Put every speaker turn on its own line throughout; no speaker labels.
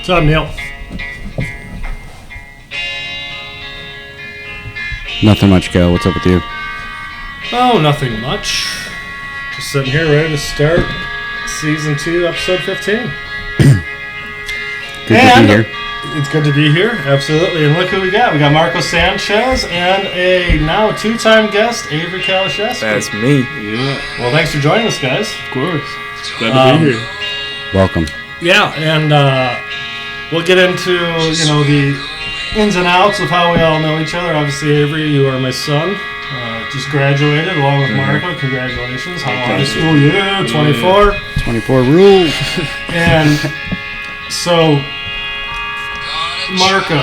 What's up, Neil?
Nothing much, Cal. What's up with you?
Oh, nothing much. Just sitting here ready to start Season 2, Episode 15.
Good to be here.
It's good to be here, absolutely. And look who we got. We got Marco Sanchez and a now two-time guest, Avery Kaliszewski.
That's me.
Yeah. Well, thanks for joining us, guys.
Of course. Glad to be here.
Welcome.
Yeah, and we'll get into, the ins and outs of how we all know each other. Obviously, Avery, you are my son. Just graduated along with Marco. Congratulations. How old is school? Yeah, 24.
24 rule.
And so, Marco,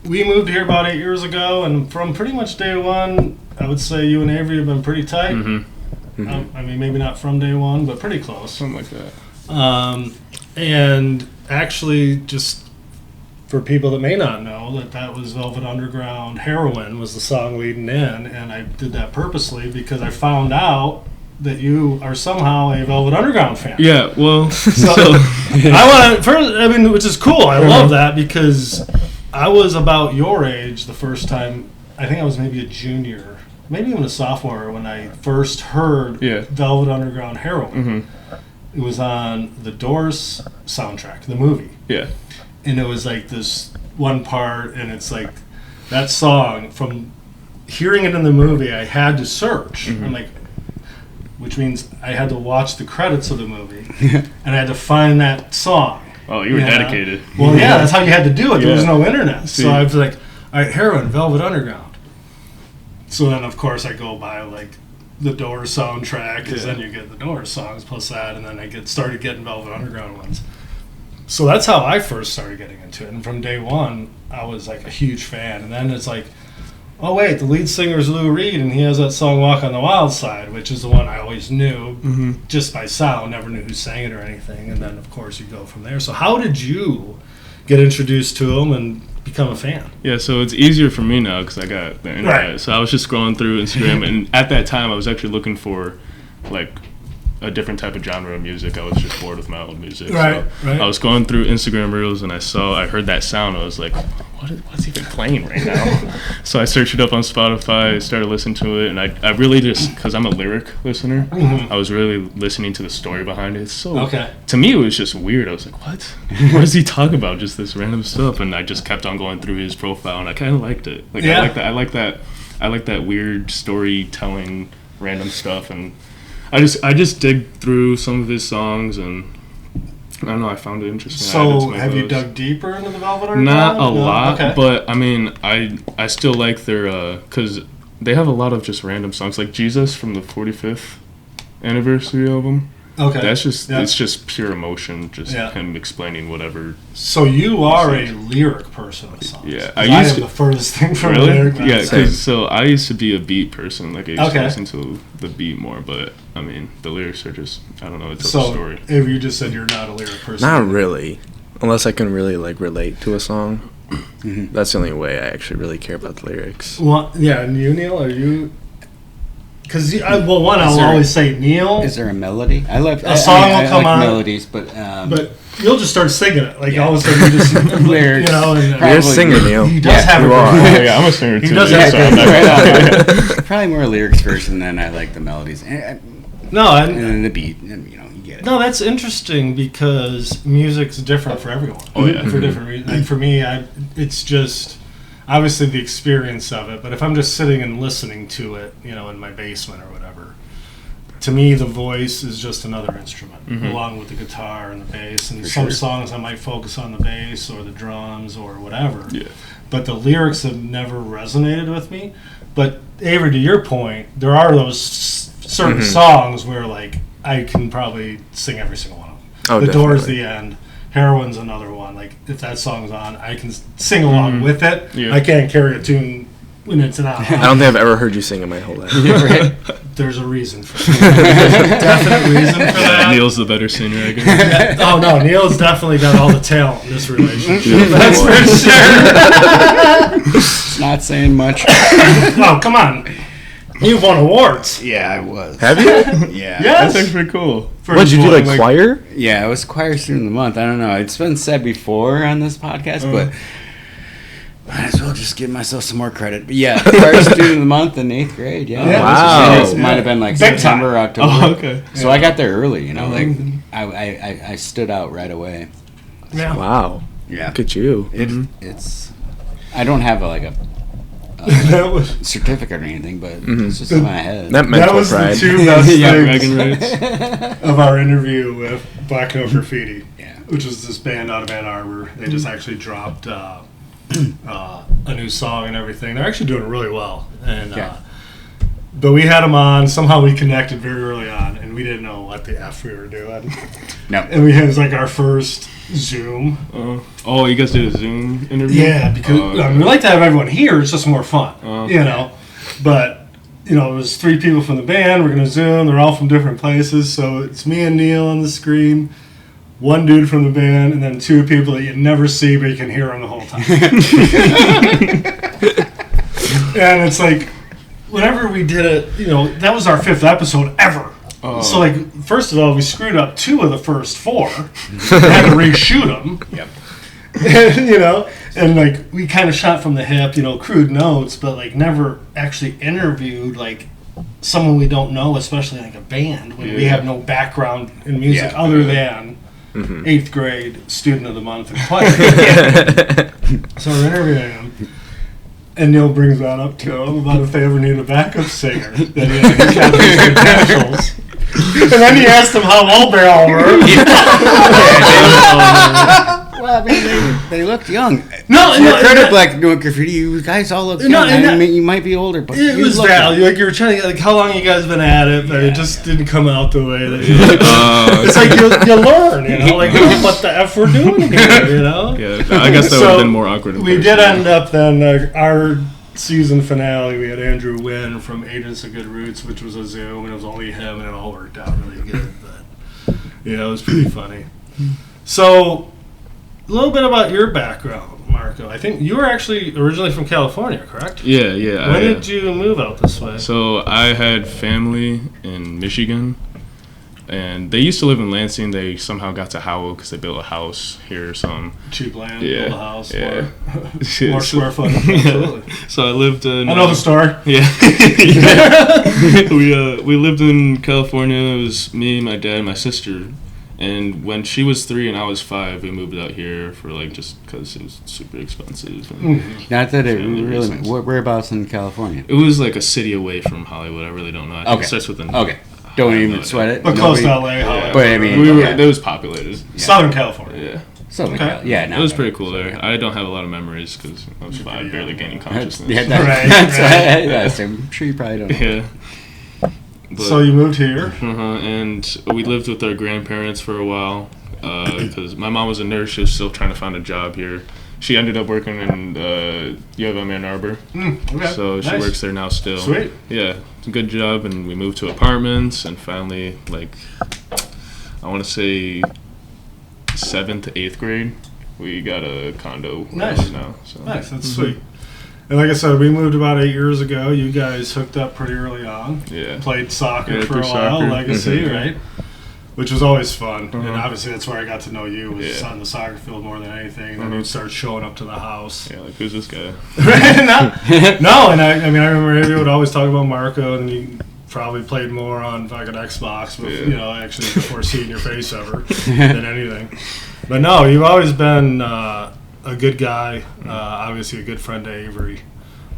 we moved here about 8 years ago, and from pretty much day one, I would say you and Avery have been pretty tight. I mean, maybe not from day one, but pretty close.
Something like that.
And actually, just for people that may not know, that was Velvet Underground. Heroin was the song leading in, and I did that purposely because I found out that you are somehow a Velvet Underground fan.
Yeah, well,
so I want to, which is cool. I love that because I was about your age the first time. I think I was maybe a junior, maybe even a sophomore when I first heard Velvet Underground Heroin. It was on the Doors soundtrack, the movie. Yeah. And it was like this one part, and it's like that song, from hearing it in the movie, I had to search. I'm like, which means I had to watch the credits of the movie, and I had to find that song.
Oh, you were dedicated.
Well, yeah, that's how you had to do it. There was no internet. So I was like, all right, Heroin, Velvet Underground. So then, of course, I go by, like, the Doors soundtrack, because then you get the Doors songs plus that, and then I started getting Velvet Underground ones. So that's how I first started getting into it. And from day one, I was, like, a huge fan. And then it's like, oh, wait, the lead singer is Lou Reed, and he has that song Walk on the Wild Side, which is the one I always knew just by sound, never knew who sang it or anything. And then, of course, you go from there. So how did you get introduced to him and become a fan?
Yeah, so it's easier for me now because I got the internet. Right. So I was just scrolling through Instagram, and at that time, I was actually looking for, like, a different type of genre of music. I was just bored with my old music. Right. I was going through Instagram Reels, and I heard that sound. I was like, what's even playing right now? So I searched it up on Spotify, started listening to it, and I really just, because I'm a lyric listener, I was really listening to the story behind it. So to me, it was just weird. I was like, what? What does he talk about? Just this random stuff. And I just kept on going through his profile, and I kind of liked it. Like, I like that weird storytelling, random stuff, and I just dig through some of his songs, and I don't know, I found it interesting.
So have you dug deeper into the Velvet Underground?
Not a lot, but I mean, I still like their, because they have a lot of just random songs, like Jesus from the 45th anniversary album. Okay. That's just, it's just pure emotion, just him explaining whatever.
So you are a lyric person of songs.
Yeah.
I am the furthest thing from
really?
lyric.
Yeah, because I used to be a beat person. Like, I used to listen to the beat more, but, I mean, the lyrics are just, I don't know, it's a story.
So, if you just said you're not a lyric person.
Not really. Unless I can really, like, relate to a song. That's the only way I actually really care about the lyrics.
Well, yeah, and you, Neil, are you... Because, I'll always say Neil.
Is there a melody?
A song will come on.
Melodies, but
you'll just start singing it. Like, all of a sudden, you just...
lyrics.
You're a singer, Neil.
He does have a...
Yeah, I'm a singer, too.
He does have
probably more a lyrics person than I like the melodies. And then the beat, and, you get it.
No, that's interesting because music's different for everyone.
Oh, yeah.
For different reasons. Like, for me, it's just... obviously the experience of it, but if I'm just sitting and listening to it, in my basement or whatever, to me the voice is just another instrument, along with the guitar and the bass. And some songs I might focus on the bass or the drums or whatever. Yeah. But the lyrics have never resonated with me. But Avery, to your point, there are those certain songs where, like, I can probably sing every single one of them.
Oh,
The Doors, The End. Heroin's another one. Like, if that song's on, I can sing along with it. Yeah. I can't carry a tune when it's not on.
I don't think I've ever heard you sing in my whole life.
Right? There's a reason for that. There's a definite reason for that.
Neil's the better singer, I guess.
Oh, no, Neil's definitely got all the talent in this relationship. That's for sure.
It's not saying much.
Oh, come on. You've won awards.
Yeah, I was.
Have you?
Yeah.
Yes.
That's actually pretty cool.
What did you do, like choir?
Yeah, I was choir student of the month. I don't know. It's been said before on this podcast, but might as well just give myself some more credit. But yeah, choir student of the month in 8th grade. Yeah.
Wow.
It might have been like
Big
September,
time.
October.
Oh, okay.
So I got there early. You know, like I stood out right away.
Yeah.
Wow.
Yeah.
Look at you.
It's. I don't have a
That was
certificate or anything, but it's just in my head.
That mental
was
pride.
the 2 best
Dragon
things
rights.
of our interview with Black Note Graffiti,
Yeah.
which is this band out of Ann Arbor. They just actually dropped a new song and everything. They're actually doing really well. And but we had them on. Somehow we connected very early on, and we didn't know what the F we were doing.
No.
And it was like our first Zoom.
Oh, you guys did a Zoom interview?
Yeah, because I mean, we like to have everyone here. It's just more fun,
Okay.
you know. But it was 3 people from the band. We're gonna Zoom. They're all from different places, so it's me and Neil on the screen, 1 dude from the band, and then 2 people that you never see but you can hear them the whole time. And it's like, whenever we did it, that was our 5th episode ever. So, like, first of all, we screwed up 2 of the first 4. We had to reshoot them.
Yep.
And, like, we kind of shot from the hip, crude notes, but, like, never actually interviewed, like, someone we don't know, especially, like, a band, when we have no background in music other than 8th grade student of the month in choir. So we're interviewing him. And Neil brings that up to him about if they ever need a backup singer. That he's got these potentials. And then he asked him how old they all were.
Well, I mean, they looked young.
No,
credit Black Note Graffiti. You guys all look young. I mean, you might be older, but
it was value. Like, you were trying to get, like, how long you guys been at it, but it just didn't come out the way that you. It's like you learn, like, what the F we're doing here,
Yeah, I guess that would have been more awkward.
We did end up then our season finale. We had Andrew Wynn from Agents of Good Roots, which was a Zoom, and it was only him, and it all worked out really good. But yeah, it was pretty funny. So, a little bit about your background, Marco. I think you were actually originally from California, correct?
Yeah.
When did you move out this way?
So I had family in Michigan, and they used to live in Lansing. They somehow got to Howell because they built a house here or something.
Cheap land,
Yeah.
build a house,
Yeah.
more square footage. Absolutely.
So I lived in...
I know the story.
Yeah. We lived in California. It was me, my dad, and my sister. And when she was 3 and I was 5, we moved out here for, like, just because it was super expensive. And
Not that it really... Whereabouts in California?
it was like a city away from Hollywood. I really don't know. I think it starts with an...
Okay. Don't even sweat it.
But close to LA, Hollywood.
But I mean...
It was populated.
Southern California.
Yeah.
Southern
Okay.
California. Yeah,
It was pretty cool there. I don't have a lot of memories because I was 5, barely gaining consciousness.
Yeah,
Right.
I'm sure you probably don't know.
Yeah. But,
So you moved here?
and we lived with our grandparents for a while because my mom was a nurse. She was still trying to find a job here. She ended up working in U of M Ann Arbor,
Okay.
so she
Nice.
works there now still.
Sweet.
Yeah, it's a good job, and we moved to apartments, and finally, like, I want to say 7th to 8th grade, we got a condo
Nice.
now. So.
Nice, that's sweet. And like I said, we moved about 8 years ago. You guys hooked up pretty early on.
Yeah.
Played soccer
Yeah,
for
through
a while,
soccer.
legacy, right? Which was always fun. And
Uh-huh.
obviously that's where I got to know you, was on the soccer field more than anything. And then you'd start showing up to the house.
Yeah, like, who's this guy?
No, and I mean, I remember Avery would always talk about Marco, and you probably played more on fucking Xbox, with, actually before seeing your face ever, than anything. But no, you've always been a good guy, obviously a good friend to Avery,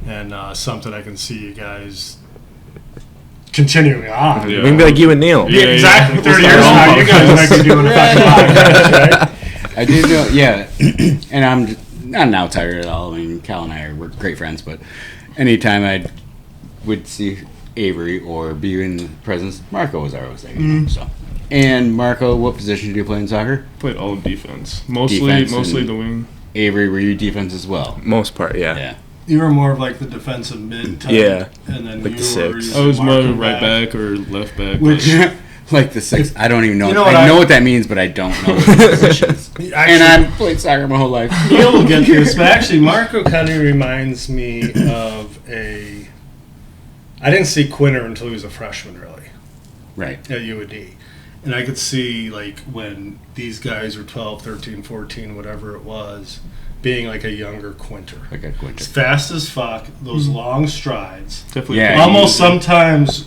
and something I can see you guys continuing on.
Yeah.
We can be like you and Neil.
Yeah, exactly. 30 years from now, you guys might be doing a fucking podcast, right?
I do know, yeah. And I'm not now tired at all. I mean, Cal and I were great friends, but anytime I would see Avery or be in the presence, Marco was always there. So. And Marco, what position did you play in soccer?
Played all of defense. Mostly the wing.
Avery, were you defense as well?
Most part, yeah.
Yeah.
You were more of like the defensive mid type.
Yeah.
And then
Like
you
the six.
were
I was more
marking
right back or left back.
Which,
Like the 6. I don't even know.
You know
I know
what
what that means, but I don't know what the positions.
actually,
And I've played soccer my whole life.
Neil will get this, but actually Marco kind of reminds me of I didn't see Quinter until he was a freshman, really,
Right.
at UAD. And I could see, like, when these guys were 12, 13, 14, whatever it was, being like a younger Quinter.
Like a Quinter.
Fast as fuck, those long strides.
Definitely.
Yeah.
Almost sometimes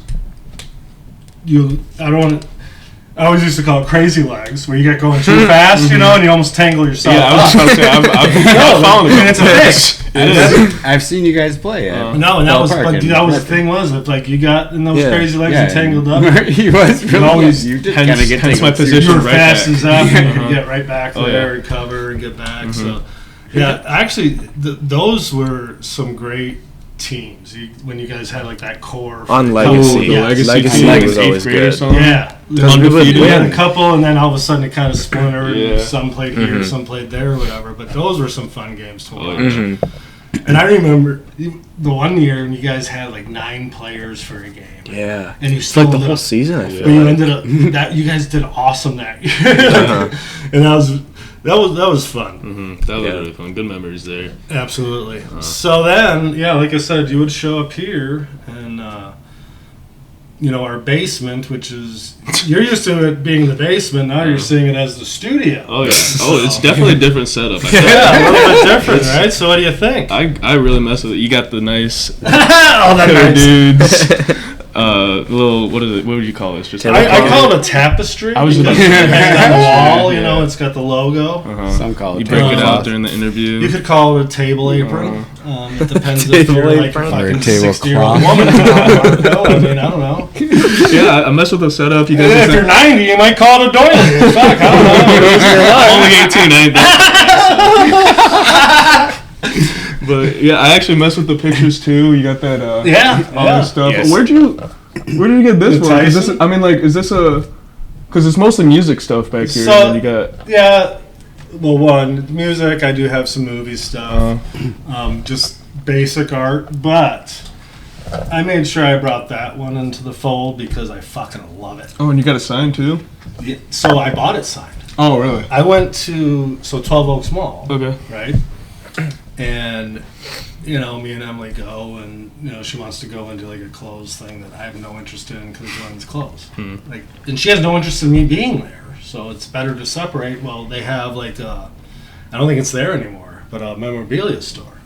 I always used to call it crazy legs, where you get going too fast, you know, and you almost tangle yourself.
Yeah, I was about to say, I've found it.
It's a thing.
I've seen you guys play.
No, and that was the thing was, it's like you got in those crazy legs and tangled up.
He was really
always,
you did kind of get
hence my
tangled.
position.
You were
right
fast
back.
as up, and you could get right back there and cover and get back. So, yeah, actually, those were some great teams. When you guys had like that core
On Legacy.
The Legacy
team
was
always good.
Yeah,
Undefeated.
we had a couple, and then all of a sudden it kind of splintered.
Yeah.
And some played here, some played there, or whatever. But those were some fun games to watch.
Mm-hmm.
And I remember the one year when you guys had like 9 players for a game.
Yeah.
And you
It's
still
like the
ended
whole
up-
season, I feel
But you
like.
ended up you guys did awesome that year, and that was fun.
That was really fun. Good memories there.
Absolutely. So then, like I said, you would show up here, and our basement, which is you're used to it being the basement. Now you're seeing it as the studio.
Oh yeah. It's definitely a different setup.
Yeah, a little bit different, right? So what do you think?
I really mess with it. You got the nice
Nice.
dudes. Little what is it? What would you call this? Just
I call it a tapestry.
I was
because
about to
it hangs on the wall.
Yeah.
You know, it's got the logo.
Some call it.
You break it
Uh,
out during the interview.
You could call it a table apron. It depends if
Table
you're like a
apron.
Or a
fucking
tablecloth.
60-year-old woman. I mean, I don't know.
Yeah, I mess with the setup. You guys
If you're 90, you might call it a doily. Fuck, I don't know.
only 18, ain't that? But yeah, I actually mess with the pictures too. You got that all this stuff.
Yes.
Where did you get this
The
one? Is this,
Tyson?
I mean, like, is this a? Because it's mostly music stuff back here.
So-
and you got
Yeah. Well, one, music, I do have some movie stuff. Just basic art. But I made sure I brought that one into the fold because I fucking love it.
and you got a sign too.
Yeah, so I bought it signed.
Oh really?
I went to 12 Oaks Mall,
Okay.
right? And me and Emily go, and she wants to go into like a clothes thing that I have no interest in because it runs clothes. Like, and she has no interest in me being there, so it's better to separate. Well, they have like I don't think it's there anymore, but a memorabilia store.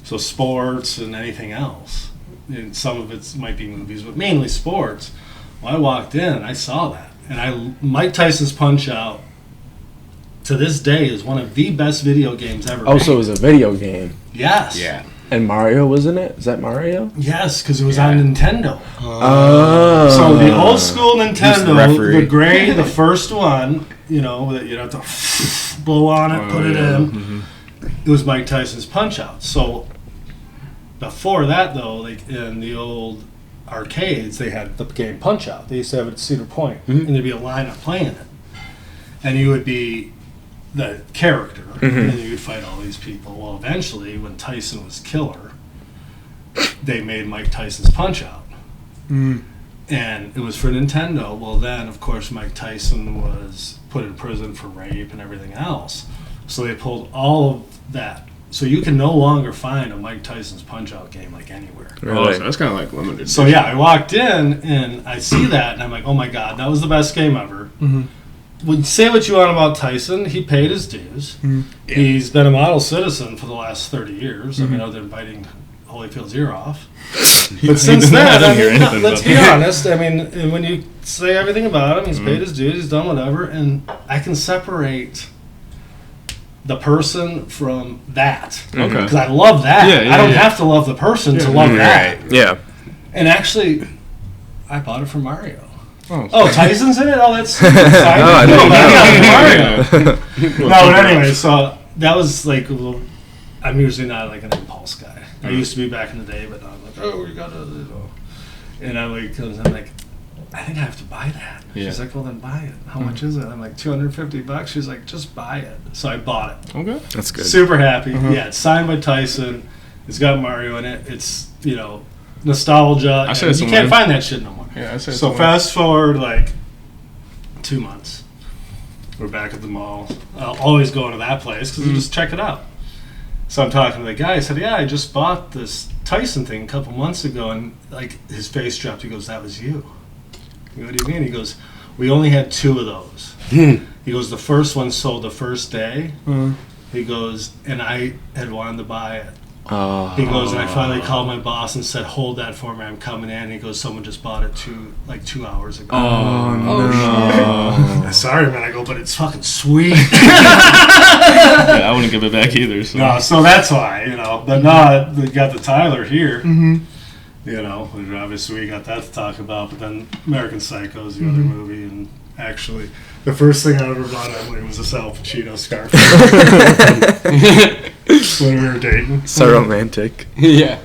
So sports and anything else. And some of it might be movies, but mainly sports. Well, I walked in and I saw that, and Mike Tyson's Punch-Out to this day is one of the best video games ever.
Oh, so it was a video game.
Yes.
Yeah.
And Mario was in it? Is that Mario?
Yes, because it was on Nintendo.
Oh.
So the old school
He's the
Nintendo,
referee.
the gray, the first one, that you'd have to blow on it, put it in. It was Mike Tyson's Punch-Out. So before that, though, like in the old arcades, they had the game Punch-Out. They used to have it at Cedar Point, and there'd be a lineup playing it, and you would be the character, and then you would fight all these people. Well, eventually, when Tyson was killer, they made Mike Tyson's Punch-Out. And it was for Nintendo. Well, then, of course, Mike Tyson was put in prison for rape and everything else. So they pulled all of that. So you can no longer find a Mike Tyson's Punch-Out game like anywhere.
Oh, so that's kind of like limited.
So yeah, I walked in and I see that and I'm like, oh my God, that was the best game ever. Well, say what you want about Tyson, he paid his dues. He's been a model citizen for the last 30 years. I mean, other than biting Holyfield's ear off. But since then, let's be honest. I mean, and when you say everything about him, he's paid his dues, he's done whatever, and I can separate the person from that.
Okay.
Because I love that.
Yeah,
I don't have to love the person to love that.
Yeah.
And actually, I bought it for Mario.
Oh,
Tyson's in it? Oh, that's
I didn't
Mario. No, but anyway, so that was like, I'm usually not like an impulse guy. I used to be back in the day, but now I'm like, oh, you gotta, and I'm like, I think I have to buy that.
Yeah.
She's like, well, then buy it. How much is it? I'm like, $250. She's like, just buy it. So I bought it.
Okay.
That's good.
Super happy. Yeah, it's signed by Tyson. It's got Mario in it. It's, nostalgia.
I said
And
it's
you
a
can't
win.
find that shit no more.
Yeah, I said
So fast forward like 2 months. We're back at the mall. I'll always go into that place because you just check it out. So I'm talking to the guy. I said, yeah, I just bought this Tyson thing a couple months ago, and like his face dropped. He goes, "That was you." I go, "What do you mean?" He goes, "We only had 2 of those." He goes, "The first one sold the first day." He goes, "And I had wanted to buy it." He goes, and I finally called my boss and said, "Hold that for me, I'm coming in." He goes, "Someone just bought it 2 hours ago." No. Sorry, man. I go, "But it's fucking sweet."
I wouldn't give it back either. So.
No, so that's why, But no, we got the Tyler here. Obviously we got that to talk about. But then American Psycho is the other movie, and actually, the first thing I ever bought Emily was a Sal Pacino scarf. When we were dating.
So romantic.
Yeah.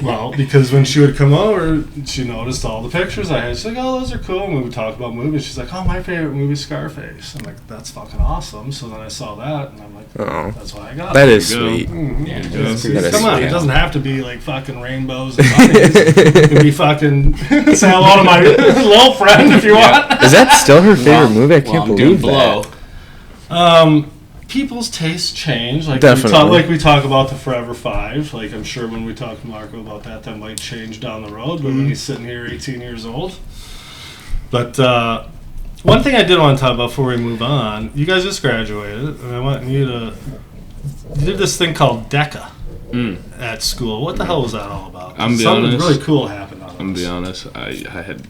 Well, because when she would come over, she noticed all the pictures I had. She's like, "Oh, those are cool." And we would talk about movies. She's like, "Oh, my favorite movie is Scarface." I'm like, "That's fucking awesome." So then I saw that, and I'm like, "That's why I got it."
That is sweet.
Yeah,
come on, it doesn't have to be like fucking rainbows and bunnies. It can be fucking say hello to my little friend if you want.
Is that still her favorite movie? I can't believe that.
People's tastes change. Like
Definitely.
we talk about the Forever 5. Like I'm sure when we talk to Marco about that might change down the road. But when he's sitting here 18 years old. But one thing I did want to talk about before we move on, you guys just graduated, and I want you to. You did this thing called TDaKT at school. What the hell was that all about? Something really cool happened on it.
I'm gonna be honest. I had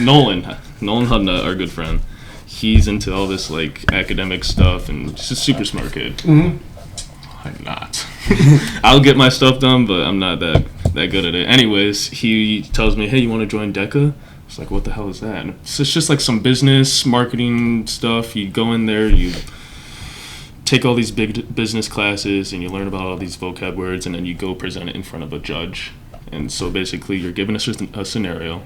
Nolan Hudna, our good friend. He's into all this academic stuff, and he's a super smart kid. I'm not. I'll get my stuff done, but I'm not that good at it. Anyways, he tells me, "Hey, you want to join TDaKT?" I was like, "What the hell is that?" And it's just like some business marketing stuff. You go in there, you take all these big business classes, and you learn about all these vocab words, and then you go present it in front of a judge. And so basically, you're given a scenario,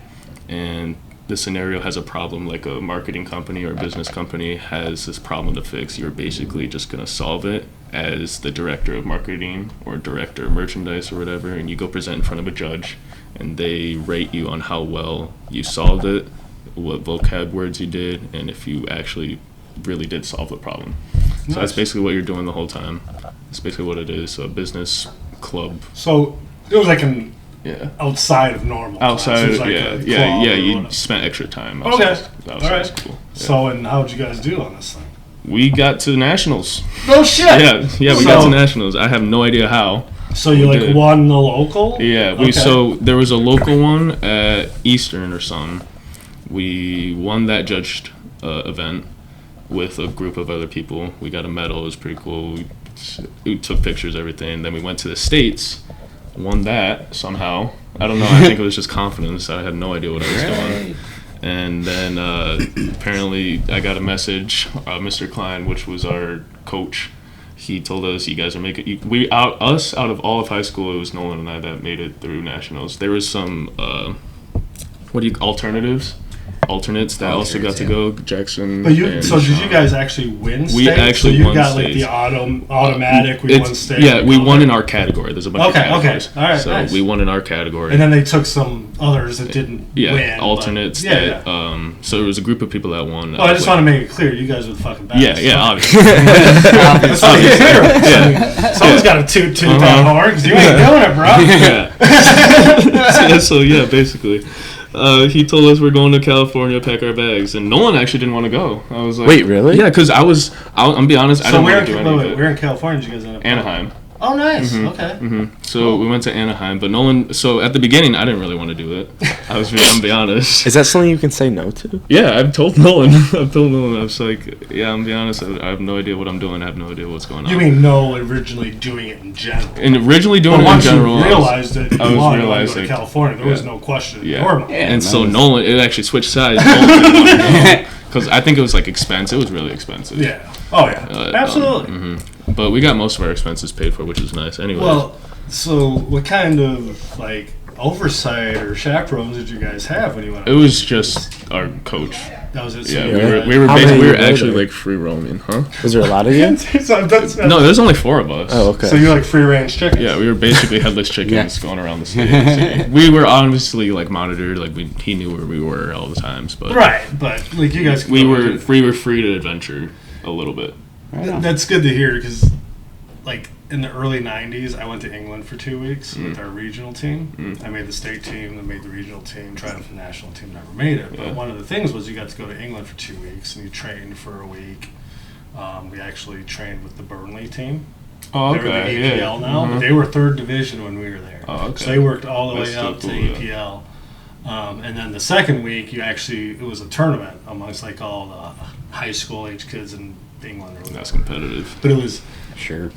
and the scenario has a problem, like a marketing company or a business company has this problem to fix. You're basically just going to solve it as the director of marketing or director of merchandise or whatever, and you go present in front of a judge, and they rate you on how well you solved it, what vocab words you did, and if you actually really did solve the problem. Nice. So that's basically what you're doing the whole time. That's basically what it is, a business club.
So it was like an... outside of normal.
Outside,
like
you spent extra time. Outside,
all right.
School. Yeah.
So, and how'd you guys do on this thing?
We got to nationals.
No shit.
Yeah, we got to nationals. I have no idea how.
So you won the local?
Yeah, so there was a local one at Eastern or something. We won that judged event with a group of other people. We got a medal. It was pretty cool. We took pictures, everything. Then we went to the States. Won that somehow. I don't know. I think it was just confidence. I had no idea what I was doing. And then apparently I got a message. Mr. Klein, which was our coach, he told us, "You guys are making out of all of high school. It was Nolan and I that made it through nationals. There was some alternates that also got to go. Jackson.
But did you guys actually win states?
We actually
so
won
got
states.
The automatic. We won states.
Yeah, we won in our category. There's a bunch of categories.
Okay, all right.
So
nice.
we won in our category.
And then they took some others that didn't win.
Alternates. So there was a group of people that won.
Well, I just want to make it clear, you guys were the fucking best.
Yeah, obviously.
Someone's got to toot that horn because you ain't doing it, bro.
So basically. He told us we're going to California, pack our bags, and no one actually didn't want to go. I was like,
"Wait, really?"
Yeah, because I'm be honest, I didn't want to do any of it.
Where in California did you guys end up?
Anaheim.
Oh, nice. Okay.
So we went to Anaheim, but Nolan. So at the beginning, I didn't really want to do it. I'm gonna be honest.
Is that something you can say no to?
Yeah, I've told Nolan. I was like, I'm gonna be honest. I have no idea what I'm doing. I have no idea what's going on.
You mean no originally doing it in general?
And originally doing it in general.
Once you realized it,
I was realizing
to California. There was no question.
Yeah. And so Nolan, it actually switched sides. Because I think it was expensive. It was really expensive.
Yeah. Oh yeah. Absolutely.
But we got most of our expenses paid for, which is nice. Anyway.
Well, so what kind of oversight or chaperones did you guys have when you went?
It was just our coach.
That was it.
Yeah, we were actually free roaming, huh?
Was there a lot of you?
No, there's only 4 of us.
Oh, okay.
So you're free range chickens?
Yeah, we were basically headless chickens going around the city. We were honestly monitored. He knew where we were all the times, but
right. But you guys,
we were free to adventure a little bit.
That's good to hear because in the early 90s, I went to England for 2 weeks with our regional team. I made the state team, then made the regional team, tried out for the national team, never made it. But one of the things was you got to go to England for 2 weeks, and you trained for a week. We actually trained with the Burnley team.
Oh, okay.
They're the EPL now, but they were 3rd division when we were there.
Oh, okay.
So they worked all the way
That's
up
still
to
cool,
EPL. And then the second week, it was a tournament amongst like all the high school age kids in England. Or
That's competitive.
But it was
Sure.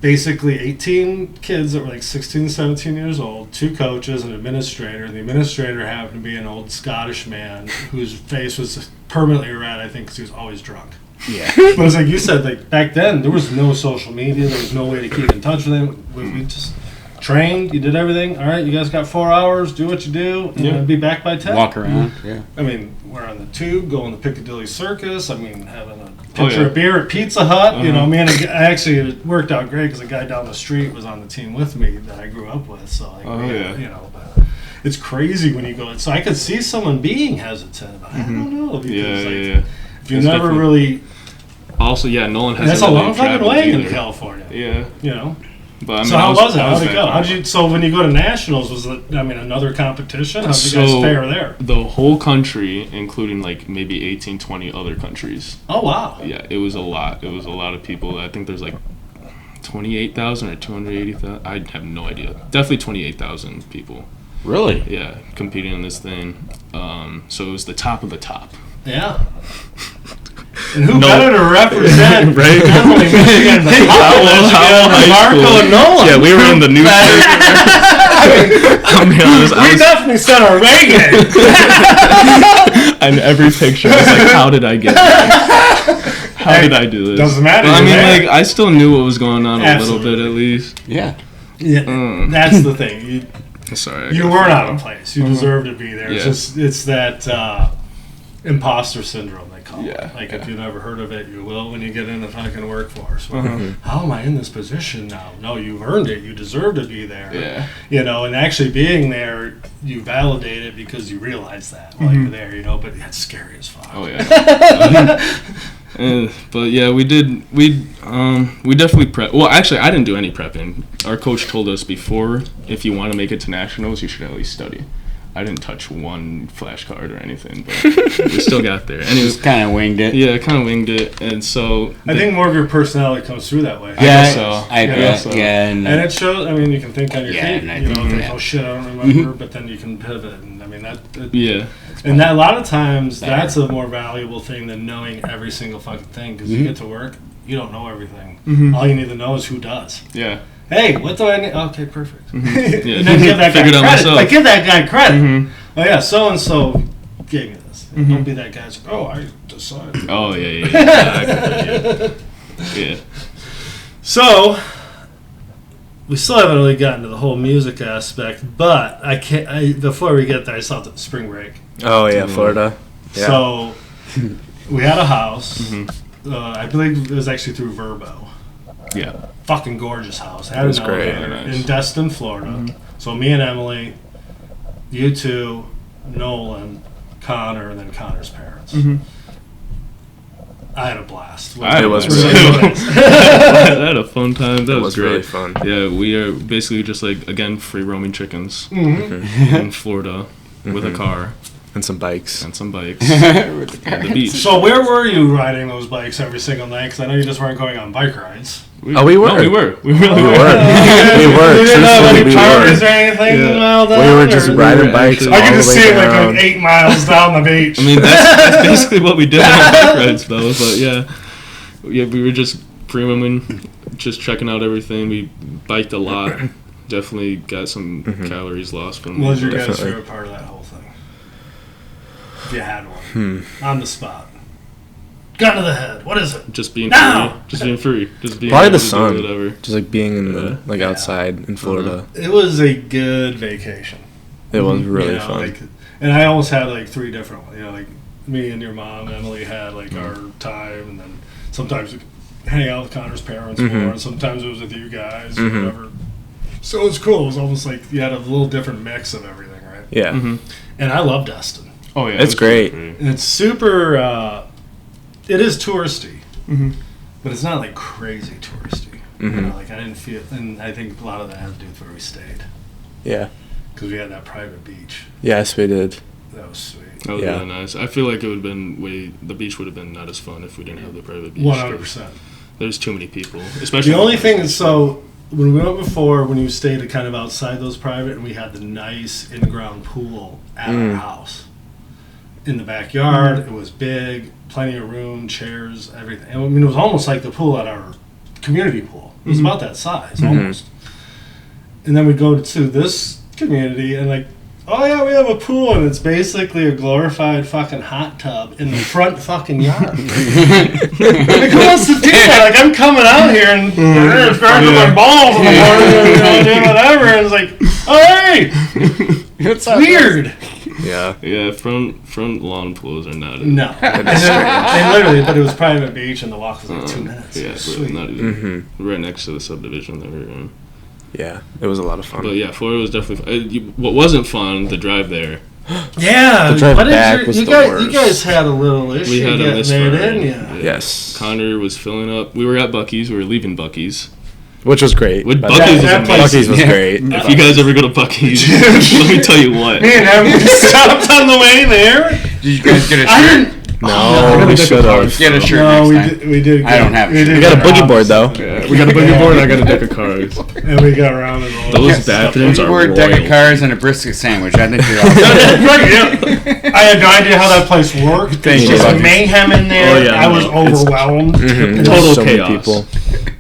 basically 18 kids that were like 16, 17 years old, 2 coaches, an administrator. And the administrator happened to be an old Scottish man whose face was permanently red, I think, because he was always drunk.
Yeah.
But it was like you said, like back then, there was no social media. There was no way to keep in touch with him. We just trained. You did everything. All right, you guys got 4 hours. Do what you do. And be back by 10.
Walk around. Yeah.
I mean, we're on the tube, going to Piccadilly Circus. I mean, having a pitcher of beer at Pizza Hut. You know, man, it worked out great because a guy down the street was on the team with me that I grew up with. So, like, you know, but it's crazy when you go. So I could see someone being hesitant. But I don't know. Because, if you never really.
Also, Nolan has.
That's a long fucking way in California.
Yeah.
You know.
But, I mean,
so how was it? How'd it go? So when you go to nationals, was it, another competition? How'd you guys fare there?
The whole country, including like maybe 18, 20 other countries.
Oh, wow.
Yeah, it was a lot. It was a lot of people. I think there's like 28,000 or 280,000. I have no idea. Definitely 28,000 people.
Really?
Yeah, competing in this thing. So it was the top of the top.
Yeah. And who better to represent
right?
Emily, Michigan, Marco and Nolan?
Yeah, we were in the newspaper. I'll be honest,
we definitely sent our way game.
And every picture was like, how did I get there? How did I do this?
Doesn't matter.
But, I mean, like, I still knew what was going on a little bit at least.
Yeah.
Yeah. That's the thing.
Sorry.
You weren't out of place. You deserve to be there. Yeah. It's that imposter syndrome. If you've never heard of it, you will when you get in the fucking workforce. How am I in this position now? No, you've earned it. You deserve to be there.
Yeah.
You know, and actually being there, you validate it because you realize that while you're there, you know, but that's scary as fuck.
Oh, yeah. But yeah, we definitely prep. Well, actually, I didn't do any prepping. Our coach told us before, if you want to make it to nationals, you should at least study. I didn't touch one flashcard or anything, but we still got there. And it was
kind of winged it.
Yeah, kind of winged it, and so
I think more of your personality comes through that way.
Yeah,
I guess
so.
And it shows. I mean, you can think on your feet.
And
you know, oh shit, I don't remember, but then you can pivot. And I mean that. And that a lot of times that's a more valuable thing than knowing every single fucking thing because you get to work, you don't know everything. All you need to know is who does.
Yeah.
Hey, what do I need? Okay, perfect.
Yeah.
And then give that guy credit. Like, give that guy credit. Oh, yeah, so-and-so gave me this. Don't be that guy. Oh, I decided.
Oh, yeah. Yeah.
So, we still haven't really gotten to the whole music aspect, but before we get there, I saw the spring break.
Oh, yeah, Florida. Yeah.
So, we had a house. I believe it was actually through Verbo.
Yeah.
Fucking gorgeous house. Had an elevator in Destin, Florida. So me and Emily, you two, Nolan, Connor, and then Connor's parents. I had a blast.
It was really
fun. I had a fun time. That was great.
Really fun.
Yeah, we are basically just like, again, free roaming chickens in Florida with a car.
And some bikes.
At the beach.
So where were you riding those bikes every single night? Because I know you just weren't going on bike rides.
We were.
No, we were. We really were.
We were.
You didn't have any partners or anything?
We were just riding bikes.
I can just see it like 8 miles down the beach.
I mean, that's basically what we did on our bike rides, though. But yeah, we were just free roaming, just checking out everything. We biked a lot. Definitely got some calories lost from.
What was your guys' favorite part of that whole thing? If you had one. On the spot. Gun to the head. What is it?
Just being free. Just being free. Just being
probably the sun.
Whatever.
Just like being in the outside in Florida.
It was a good vacation.
It was really fun.
Like, and I almost had like 3 different ones. You know, like me and your mom, Emily had like our time, and then sometimes we hang out with Connor's parents more, and sometimes it was with you guys or whatever. So it was cool. It was almost like you had a little different mix of everything, right?
Yeah.
And I love Destin.
Oh yeah,
it's great.
And it's super. It is touristy, but it's not like crazy touristy. You know, like I didn't feel, and I think a lot of that had to do with where we stayed.
Yeah.
Because we had that private beach.
Yes, we did.
That was sweet.
That was really nice. I feel like it would have been the beach would have been not as fun if we didn't have the private beach.
100%.
There's too many people, especially.
The only thing is, so when we went before, when you stayed kind of outside those private, and we had the nice in-ground pool at our house. In the backyard, it was big, plenty of room, chairs, everything. I mean, it was almost like the pool at our community pool. It was about that size, almost. And then we go to this community, and like, oh yeah, we have a pool, and it's basically a glorified fucking hot tub in the front fucking yard. Like, who wants to do that? Like, I'm coming out here and burning my balls in the morning, and doing whatever, and it's like, oh hey, it's weird.
Yeah. Front lawn pools are not.
No, and literally, but it was private beach, and the walk was like 2 minutes.
Yeah,
sweet.
not even right next to the subdivision that we were in.
Yeah, it was a lot of fun.
But yeah, Florida was definitely fun. What wasn't fun, the drive there.
Yeah,
the drive back was the worst.
You guys had a little issue.
We had a
there, didn't you?
Yeah.
Yes.
Connor was filling up. We were at Buc-ee's. We were leaving Buc-ee's.
Which was great.
Buc-ee's
was great.
If you guys ever go to Buc-ee's, let me tell you what.
Me and Em stopped on the way there.
Did you guys get a shirt?
No, we should have.
Get a shirt
no,
next time.
We did.
I don't have a shirt.
We got a boogie board, though.
Yeah, we got a boogie board, and I got a deck of cards.
And we got around it all.
Those bathrooms are royal.
A deck of cards and a brisket sandwich. I think you're all
right, yeah. I had no idea how that place worked.
Thank
There
you.
was mayhem in there.
Oh, yeah,
I was overwhelmed.
Total
so
chaos.
many people.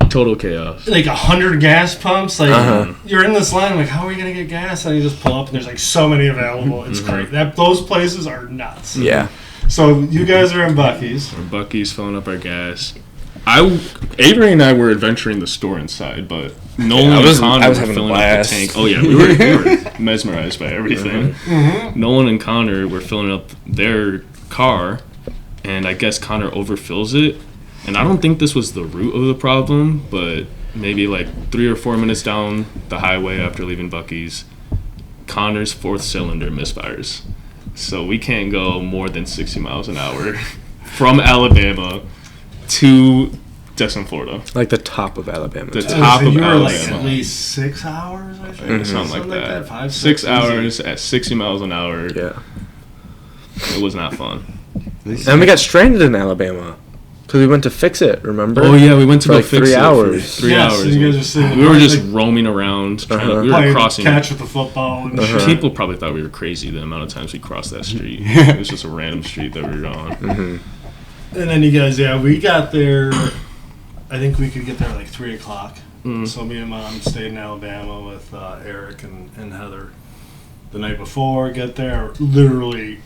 Total chaos.
Like 100 gas pumps. Like you're in this line. Like, how are we gonna get gas? And you just pull up, and there's like so many available. It's great. Those places are nuts.
Yeah.
So you guys are in Buc-ee's.
Buc-ee's filling up our gas. Avery and I were adventuring the store inside, but Nolan and Connor were filling up the tank. Oh yeah, we were mesmerized by everything. Nolan and Connor were filling up their car, and I guess Connor overfills it. And I don't think this was the root of the problem, but maybe like 3 or 4 minutes down the highway after leaving Buc-ee's, Connor's 4th cylinder misfires. So we can't go more than 60 miles an hour from Alabama to Destin, Florida.
Like the top of Alabama.
The top of
you were
Alabama.
like at least 6 hours, I think.
Something like that.
5,
6 hours at 60 miles an hour.
Yeah.
It was not fun.
And we got stranded in Alabama. Because we went to fix it, remember?
Oh yeah, we went to
for
go
like
fix
3
it
hours.
For 3 hours.
So you guys are sitting
We were just roaming around. We were
playing
crossing.
catch with the football and shit.
People probably thought we were crazy the amount of times we crossed that street. It was just a random street that we were on.
And then you guys, we got there. I think we could get there like 3 o'clock. So me and Mom stayed in Alabama with Eric and Heather the night before. Get there literally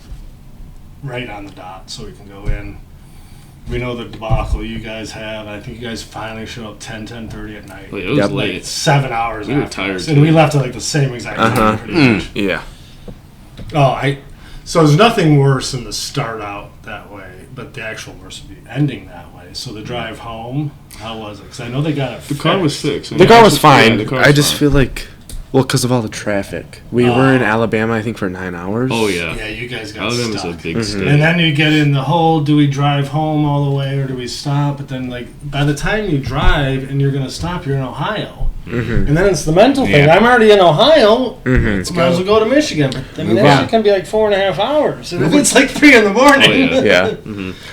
right on the dot, so we can go in. We know the debacle you guys have. I think you guys finally show up 10:30 at night.
Well, it was late.
7 hours.
We were
after
tired,
us. And we left at like the same exact time. Pretty much.
Yeah.
So there's nothing worse than the start out that way, but the actual worst would be ending that way. So the drive home, how was it? Because I know they got it fixed.
The car was fixed.
The car was fine.
Yeah, the car was
I just
fine.
feel like, because of all the traffic. We were in Alabama, I think, for 9 hours.
Oh, yeah.
Yeah, you guys got
Alabama's
stuck.
a big state.
And then you get in the whole, do we drive home all the way or do we stop? But then, like, by the time you drive and you're going to stop, you're in Ohio. And then it's the mental thing. I'm already in Ohio. So might as well go to Michigan. But I mean, that shit can be like 4.5 hours. And it's like 3 in the morning.
Oh,
Yeah.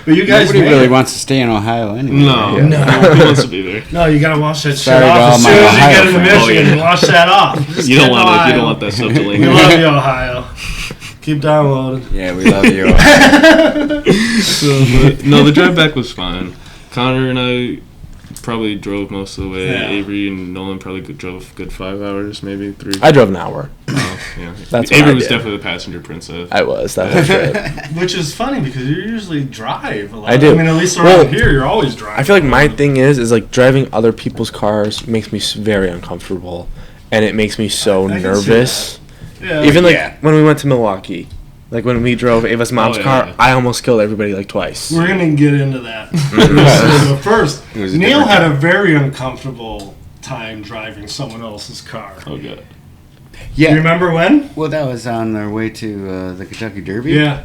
But you guys
Nobody really wants to stay in Ohio anyway.
No. Who wants to be there?
No, you gotta wash that shit
Sorry to
off
all
as
my
soon as you
Ohio
get into
friends.
Michigan. Wash that off.
You don't want that stuff to
We
linger.
love you, Ohio. Keep downloading.
Yeah, we love you.
No, the drive back was fine. Connor and I probably drove most of the way.
Yeah.
Avery and Nolan probably drove a good 5 hours, maybe 3.
I drove an hour.
Oh, yeah.
That's what
Avery
I
was
did.
definitely the passenger princess.
I was. That was good.
Which is funny because you usually drive a lot.
I do.
I mean, at least around
Well,
here, you're always driving.
I feel like my thing is like driving other people's cars makes me very uncomfortable. And it makes me so
I can see
nervous.
Yeah.
Even like when we went to Milwaukee. Like when we drove Ava's mom's
yeah,
car,
yeah.
I almost killed everybody like twice.
We're going to get into that. But first,
It was a
Neil
different
had
time.
a very uncomfortable time driving someone else's car.
Oh, God.
You
Yeah.
remember when?
Well, that was on their way to the Kentucky Derby.
Yeah.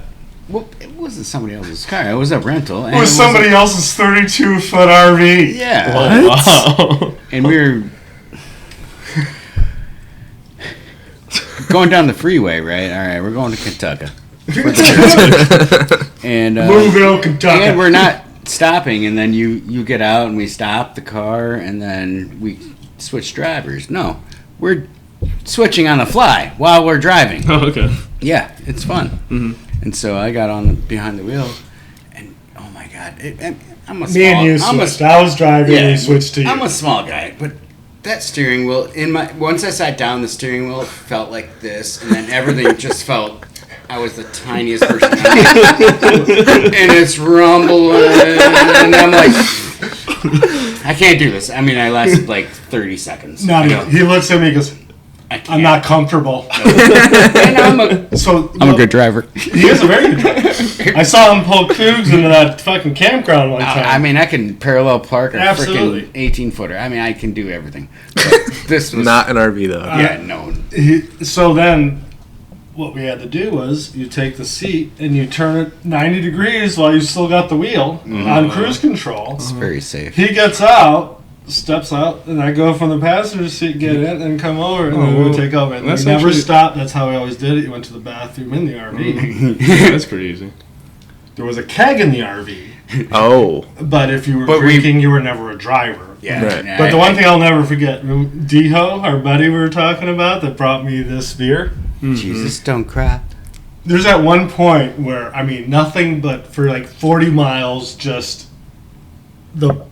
Well, it wasn't somebody else's car. It was a rental.
It was somebody else's 32-foot RV.
Yeah.
Wow.
And we were going down the freeway, right? All right, we're going to Kentucky. And
Louisville, Kentucky.
And we're not stopping, and then you get out and we stop the car, and then we switch drivers. No, we're switching on the fly while we're driving.
Oh, okay.
Yeah, it's fun.
Mm-hmm.
And so I got on behind the wheel, and oh my god, I'm a small.
Me and you switched. I was driving, and you switched to you.
I'm a small guy, but that steering wheel once I sat down, the steering wheel felt like this, and then everything just felt. I was the tiniest person, and it's rumbling, and I'm like, I can't do this. I mean, I lasted like 30 seconds.
No, he looks at me and goes, I'm not comfortable.
And I'm a good driver.
He is a very good driver. I saw him pull Cougs into that fucking campground one time.
I mean, I can parallel park a
Absolutely.
freaking 18-footer. I mean, I can do everything. But this was
not an RV though.
Yeah, no.
So then, what we had to do was you take the seat and you turn it 90 degrees while you still got the wheel on cruise control.
It's very safe.
He gets out, steps out, and I go from the passenger seat, get in, and come over, and then we would take over. And we never stopped. That's how we always did it. You went to the bathroom in the RV.
That's pretty easy.
There was a keg in the RV.
Oh.
But if you were drinking, you were never a driver.
Yeah.
Right.
But the one thing I'll never forget, Deho, our buddy we were talking about that brought me this beer.
Jesus, don't cry.
There's at one point where, I mean, nothing but for like 40 miles, just the,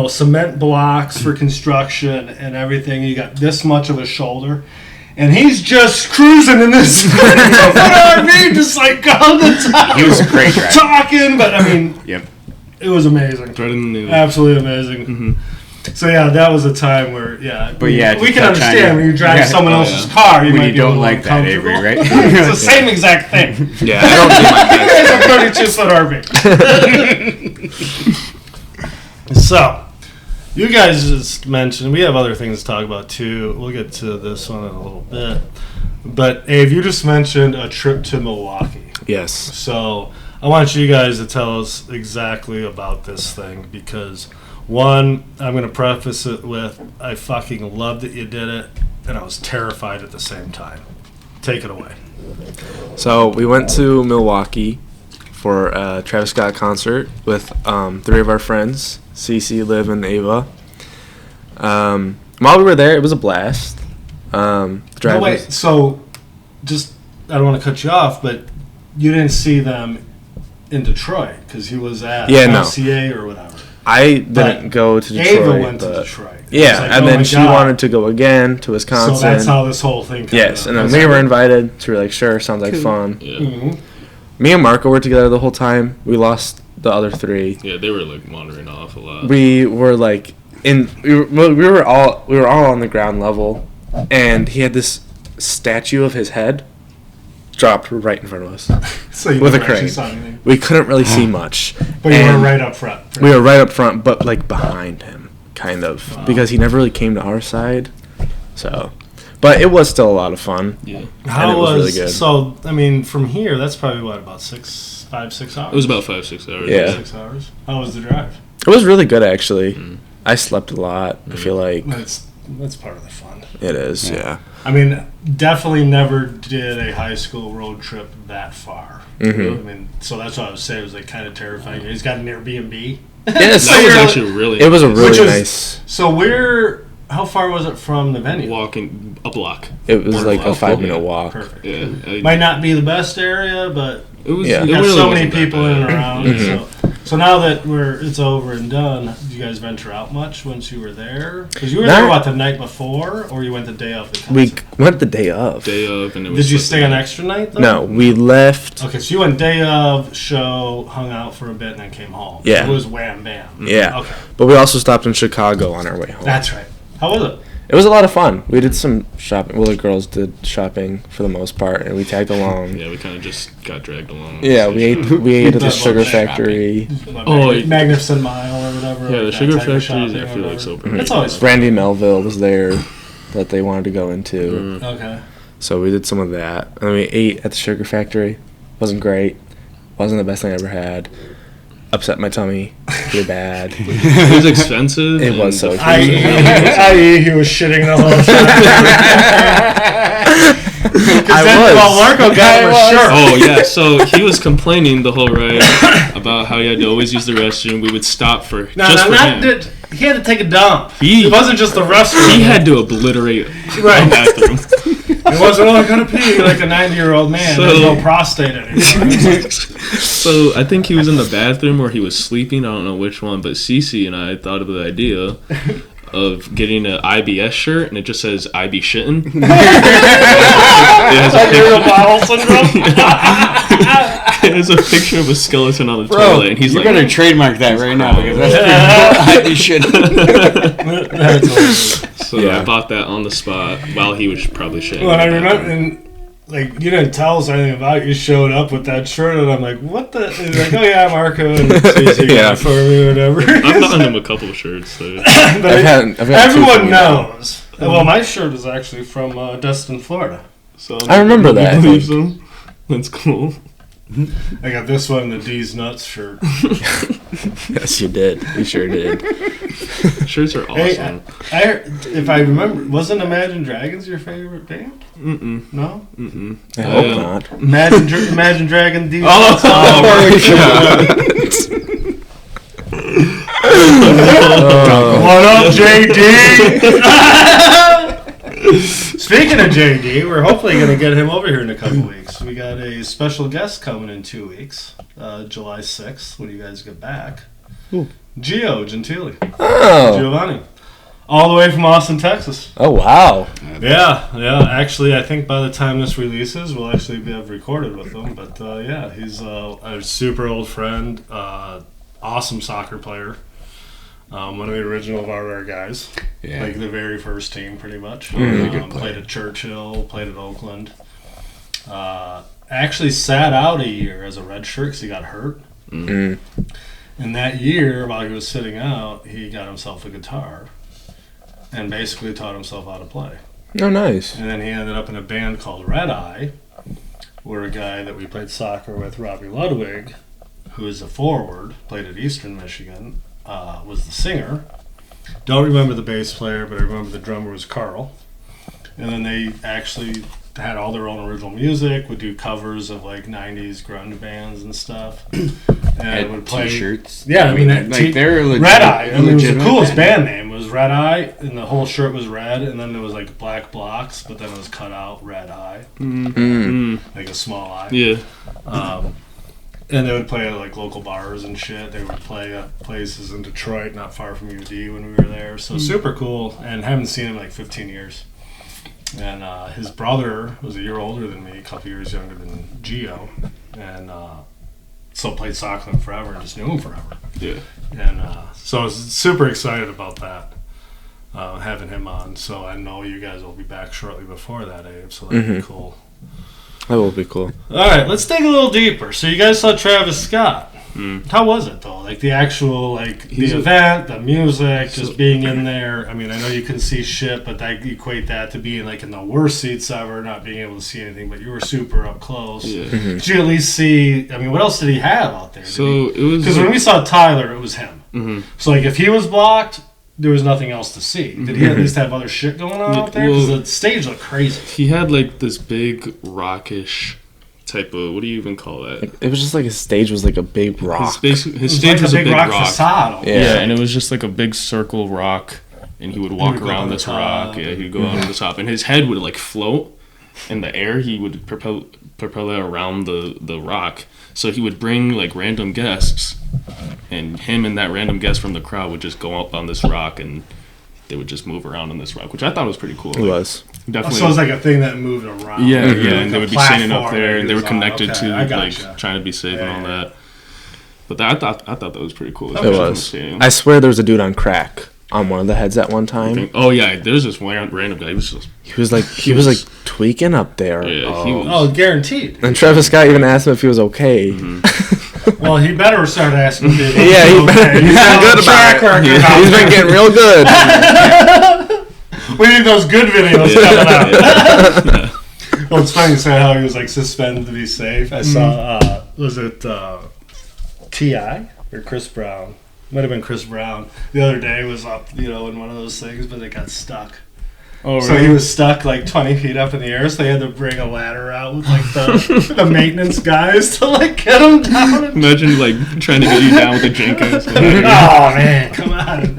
cement blocks for construction and everything. You got this much of a shoulder. And he's just cruising in this RV, just like on the top.
He was a great driver.
Talking, but I mean,
Yep.
It was amazing.
Right in the
Absolutely amazing.
Mm-hmm.
So yeah, that was a time where
But yeah,
we can understand when you drive someone else's car, you
when
might
you
be
don't
a
like that,
uncomfortable.
Avery, right?
It's the same exact thing.
Yeah, I don't do my best.
It's a 32-foot RV. So, you guys just mentioned we have other things to talk about too. We'll get to this one in a little bit. But Abe, you just mentioned a trip to Milwaukee.
Yes.
So I want you guys to tell us exactly about this thing because, one, I'm going to preface it with I fucking loved that you did it, and I was terrified at the same time. Take it away.
So we went to Milwaukee for a Travis Scott concert with 3 of our friends, Cece, Liv, and Ava. While we were there, it was a blast.
No, wait, so just, I don't want to cut you off, but you didn't see them in Detroit because he was at LCA or whatever.
I didn't go to Detroit.
Ava went to Detroit.
Yeah, like, and then she wanted to go again to Wisconsin.
So that's how this whole thing came
Yes, and then we were invited. So we were like, sure, sounds like fun.
Yeah.
Mm-hmm.
Me and Marco were together the whole time. We lost the other 3.
Yeah, they were like wandering off a lot.
We were like we were all on the ground level, and he had this statue of his head dropped right in front of us
so you
with a crane. We couldn't really see much.
But you were right up front.
We were right up front, but like behind him, kind of, because he never really came to our side. So, but it was still a lot of fun.
Yeah.
How
it was really good.
So, I mean, from here, that's probably what, about 5-6 hours?
It was about 5-6 hours.
Yeah.
6 hours. How was the drive?
It was really good, actually. I slept a lot. I feel like
That's part of the fun.
it is. Yeah.
I mean, definitely never did a high school road trip that far.
Mhm.
I mean, so that's what I was saying. It was like kind of terrifying. He's got an Airbnb.
Yes,
That was actually really.
it was a really
Which was-
nice.
So how far was it from the venue?
walking a block.
It was like a
block.
5-minute
Yeah.
walk.
Perfect.
Yeah.
Might not be the best area, but
It was.
Yeah.
It
you got
really
so many
wasn't that
people
bad.
in and around.
Mhm.
So now that it's over and done, did you guys venture out much once you were there? Because you were
Not-
there, what, the night before, or you went the day of the concert?
We went the day of.
Day of, and it was.
Did you stay an extra night, though?
No, we left.
Okay, so you went day of, show, hung out for a bit, and then came home.
Yeah.
It was wham bam.
Yeah.
Okay,
But we also stopped in Chicago on our way home.
that's right. How was it?
It was a lot of fun. We did some shopping. Well, the girls did shopping for the most part, and we tagged along.
Yeah, we kind of just got dragged along.
Yeah, we ate at the
That's
Sugar
what
Factory.
Magnificent Mile or whatever.
Yeah, the
like
Sugar
that type of
Factory is
shopping or
actually like
whatever.
so
Mhm.
pretty.
It's always fun.
Brandy Melville was there that they wanted to go into.
Okay.
So we did some of that. And then we ate at the Sugar Factory. Wasn't great. Wasn't the best thing I ever had. Upset my tummy. Really bad.
It was expensive.
It was so expensive.
I.e. he was shitting the whole time. Marco got him a shirt.
Oh, yeah. So he was complaining the whole ride about how he had to always use the restroom. We would stop for him.
He had to take a dump.
It
wasn't just the restroom.
He had to obliterate the bathroom.
It wasn't, I'm going to pee like a 90-year-old man. There's no prostate anymore.
So I think he was in the bathroom or he was sleeping. I don't know which one. But Cece and I thought of the idea of getting an IBS shirt, and it just says "I be shitting." It has a picture of a skeleton on the toilet, and he's
you're
like,
gonna trademark that right now because that's I be shitting.
So I bought that on the spot while he was probably shitting.
Well, I remember, and like you didn't tell us anything about it. You showed up with that shirt, and I'm like, "What the?" He's like, "Oh yeah, Marco." And yeah, for me or whatever.
I've gotten him a couple of shirts. So.
I've had
everyone knows. Well, my shirt is actually from Destin, Florida.
So
I remember that.
That's cool.
I got this one, the D's Nuts shirt.
Yes, you did. You sure did.
Shirts are awesome.
Hey, if I remember, wasn't Imagine Dragons your favorite band?
Mm-mm.
No?
Mm-mm.
I hope not.
Imagine Dragon D's
Nuts.
What up, JD? Speaking of JD, we're hopefully going to get him over here in a couple weeks. We got a special guest coming in 2 weeks, July 6th, when you guys get back.
Ooh.
Gio Gentili.
Oh.
Giovanni. All the way from Austin, Texas.
Oh, wow.
Yeah. Actually, I think by the time this releases, we'll actually have recorded with him. But, he's a super old friend, awesome soccer player. One of the original Varware guys. Yeah. Like the very first team, pretty much.
Really good player.
Played at Churchill, played at Oakland. Actually sat out a year as a red shirt because he got hurt.
Mm-hmm.
And that year, while he was sitting out, he got himself a guitar and basically taught himself how to play.
Oh, nice.
And then he ended up in a band called Red Eye, where a guy that we played soccer with, Robbie Ludwig, who is a forward, played at Eastern Michigan, was the singer. Don't remember the bass player, but I remember the drummer was Carl. And then they actually had all their own original music, would do covers of like 90s grunge bands and stuff. And would play
T-shirts.
Yeah, I mean,
they're legit,
Red Eye. I mean, it was the coolest band name. It was Red Eye, and the whole shirt was red, and then there was like black blocks, but then it was cut out Red Eye, like a small eye.
Yeah.
And they would play at like local bars and shit. They would play at places in Detroit, not far from UD when we were there. So super cool, and haven't seen him in like 15 years. And his brother was a year older than me, a couple years younger than Gio, and so played soccer with him forever and just knew him forever.
Yeah.
And so I was super excited about that, having him on. So I know you guys will be back shortly before that, Abe, so that'd be cool.
That will be cool.
All right, let's dig a little deeper. So you guys saw Travis Scott. How was it, though? Like the actual, like the event, the music, just being in there. I mean, I know you couldn't see shit, but I equate that to being like in the worst seats ever, not being able to see anything. But you were super up close. Yeah. Did you at least see? I mean, what else did he have out there?
So it was
because when we saw Tyler, it was him. Mm-hmm. So like, if he was blocked, there was nothing else to see. Did he at least have other shit going on out there? Because the stage looked crazy.
He had like this big rockish type of, what do you even call that?
It was just like his stage was like a big rock.
His stage was a big rock.
Facade.
Yeah, and it was just like a big circle rock, and he would walk around this rock. Yeah, he'd go out on the top, and his head would like float in the air. He would propel it around the rock. So he would bring like random guests, and him and that random guest from the crowd would just go up on this rock, and they would just move around on this rock, which I thought was pretty cool.
It was.
Definitely. So it was like a thought that moved around.
Yeah, and they would be standing up there, and they were connected to like trying to be safe and all that. But I thought that was pretty cool.
It was. I swear there was a dude on crack on one of the heads at one time.
Oh yeah, there's this random guy. He was
like tweaking up there.
Yeah, he was.
Oh, guaranteed.
And Travis Scott even asked him if he was okay.
Mm-hmm. Well, he better start asking if he was
yeah, he better. He's been good about it. He's been getting real good.
We need those good videos coming out. Well, it's funny to say how he was like suspended to be safe. I saw was it T.I. or Chris Brown? Might have been Chris Brown. The other day was up, in one of those things, but it got stuck.
Oh, really?
So he was stuck like 20 feet up in the air, so they had to bring a ladder out with like the maintenance guys to like get him down.
Imagine like trying to get you down with the Jenkins.
Oh man, come on.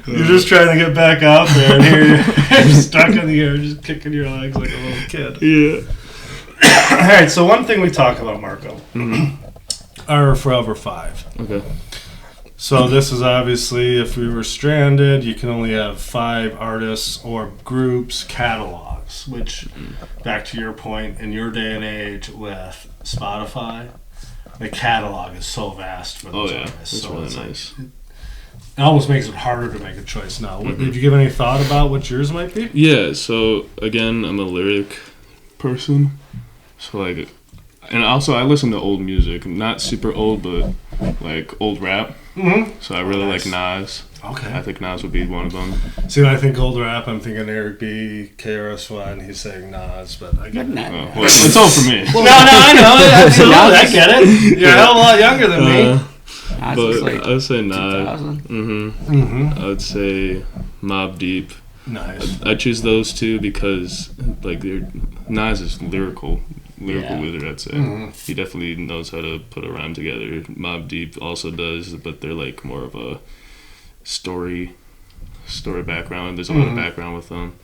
You're just trying to get back out there, and here you're stuck in the air, just kicking your legs like a little kid.
Yeah.
All right, so one thing we talk about, Marco, are Forever 5.
Okay.
So this is obviously, if we were stranded, you can only have 5 artists or groups catalogs, which, back to your point, in your day and age with Spotify, the catalog is so vast for those artists.
That's
so
really
it's
nice.
It almost makes it harder to make a choice now. Did you give any thought about what yours might be?
Yeah, so again, I'm a lyric person. So like, and also I listen to old music, not super old, but like old rap.
Mm-hmm.
So I really like Nas.
Okay.
I think Nas would be one of them.
See, when I think old rap, I'm thinking Eric B, KRS-One. He's saying Nas, but I get it.
Well, it's all for me.
No, I know. Absolutely, I get it. You're a hell of a lot younger than me.
But
like
I would say Nas.
2000.
I would say Mobb Deep.
Nice.
I choose those two because like Nas is lyrical wizard, I'd say. He definitely knows how to put a rhyme together. Mobb Deep also does, but they're like more of a story background. There's a lot of background with them.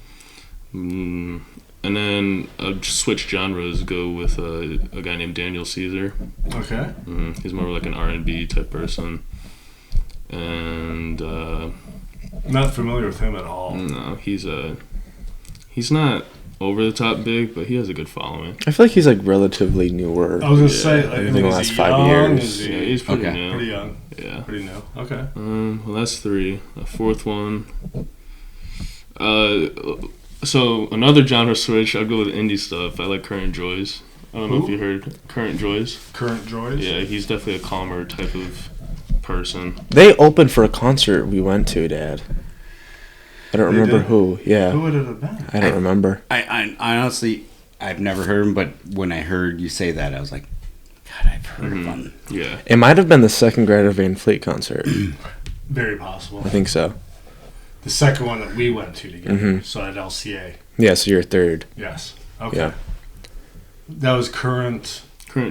And then I'll just switch genres, go with a guy named Daniel Caesar.
Okay.
He's more like an R&B type person. And
Not familiar with him at all.
no, he's not over the top big, but he has a good following.
I feel like he's like relatively newer.
I was gonna say, like,
in the
is
last
he
5
young?
years.
Is he
Yeah, he's pretty
Okay.
new.
pretty young?
Yeah.
Pretty new. Okay.
Well, that's 3. A 4th one. So another genre switch. I'll go with indie stuff. I like Current Joys. I don't know if you heard Current Joys.
Current Joys?
Yeah, he's definitely a calmer type of person.
They opened for a concert we went to, Dad. I don't remember
did?
who. Yeah,
Who would it have been?
I don't remember.
I honestly, I've never heard him, but when I heard you say that, I was like, God, I've heard of him.
Yeah.
It might have been the second Greta Van Fleet concert.
Very possible.
I think so.
The second one that we went to together. So at LCA.
Yeah, so you're third.
Yes. Okay.
Yeah.
That was Current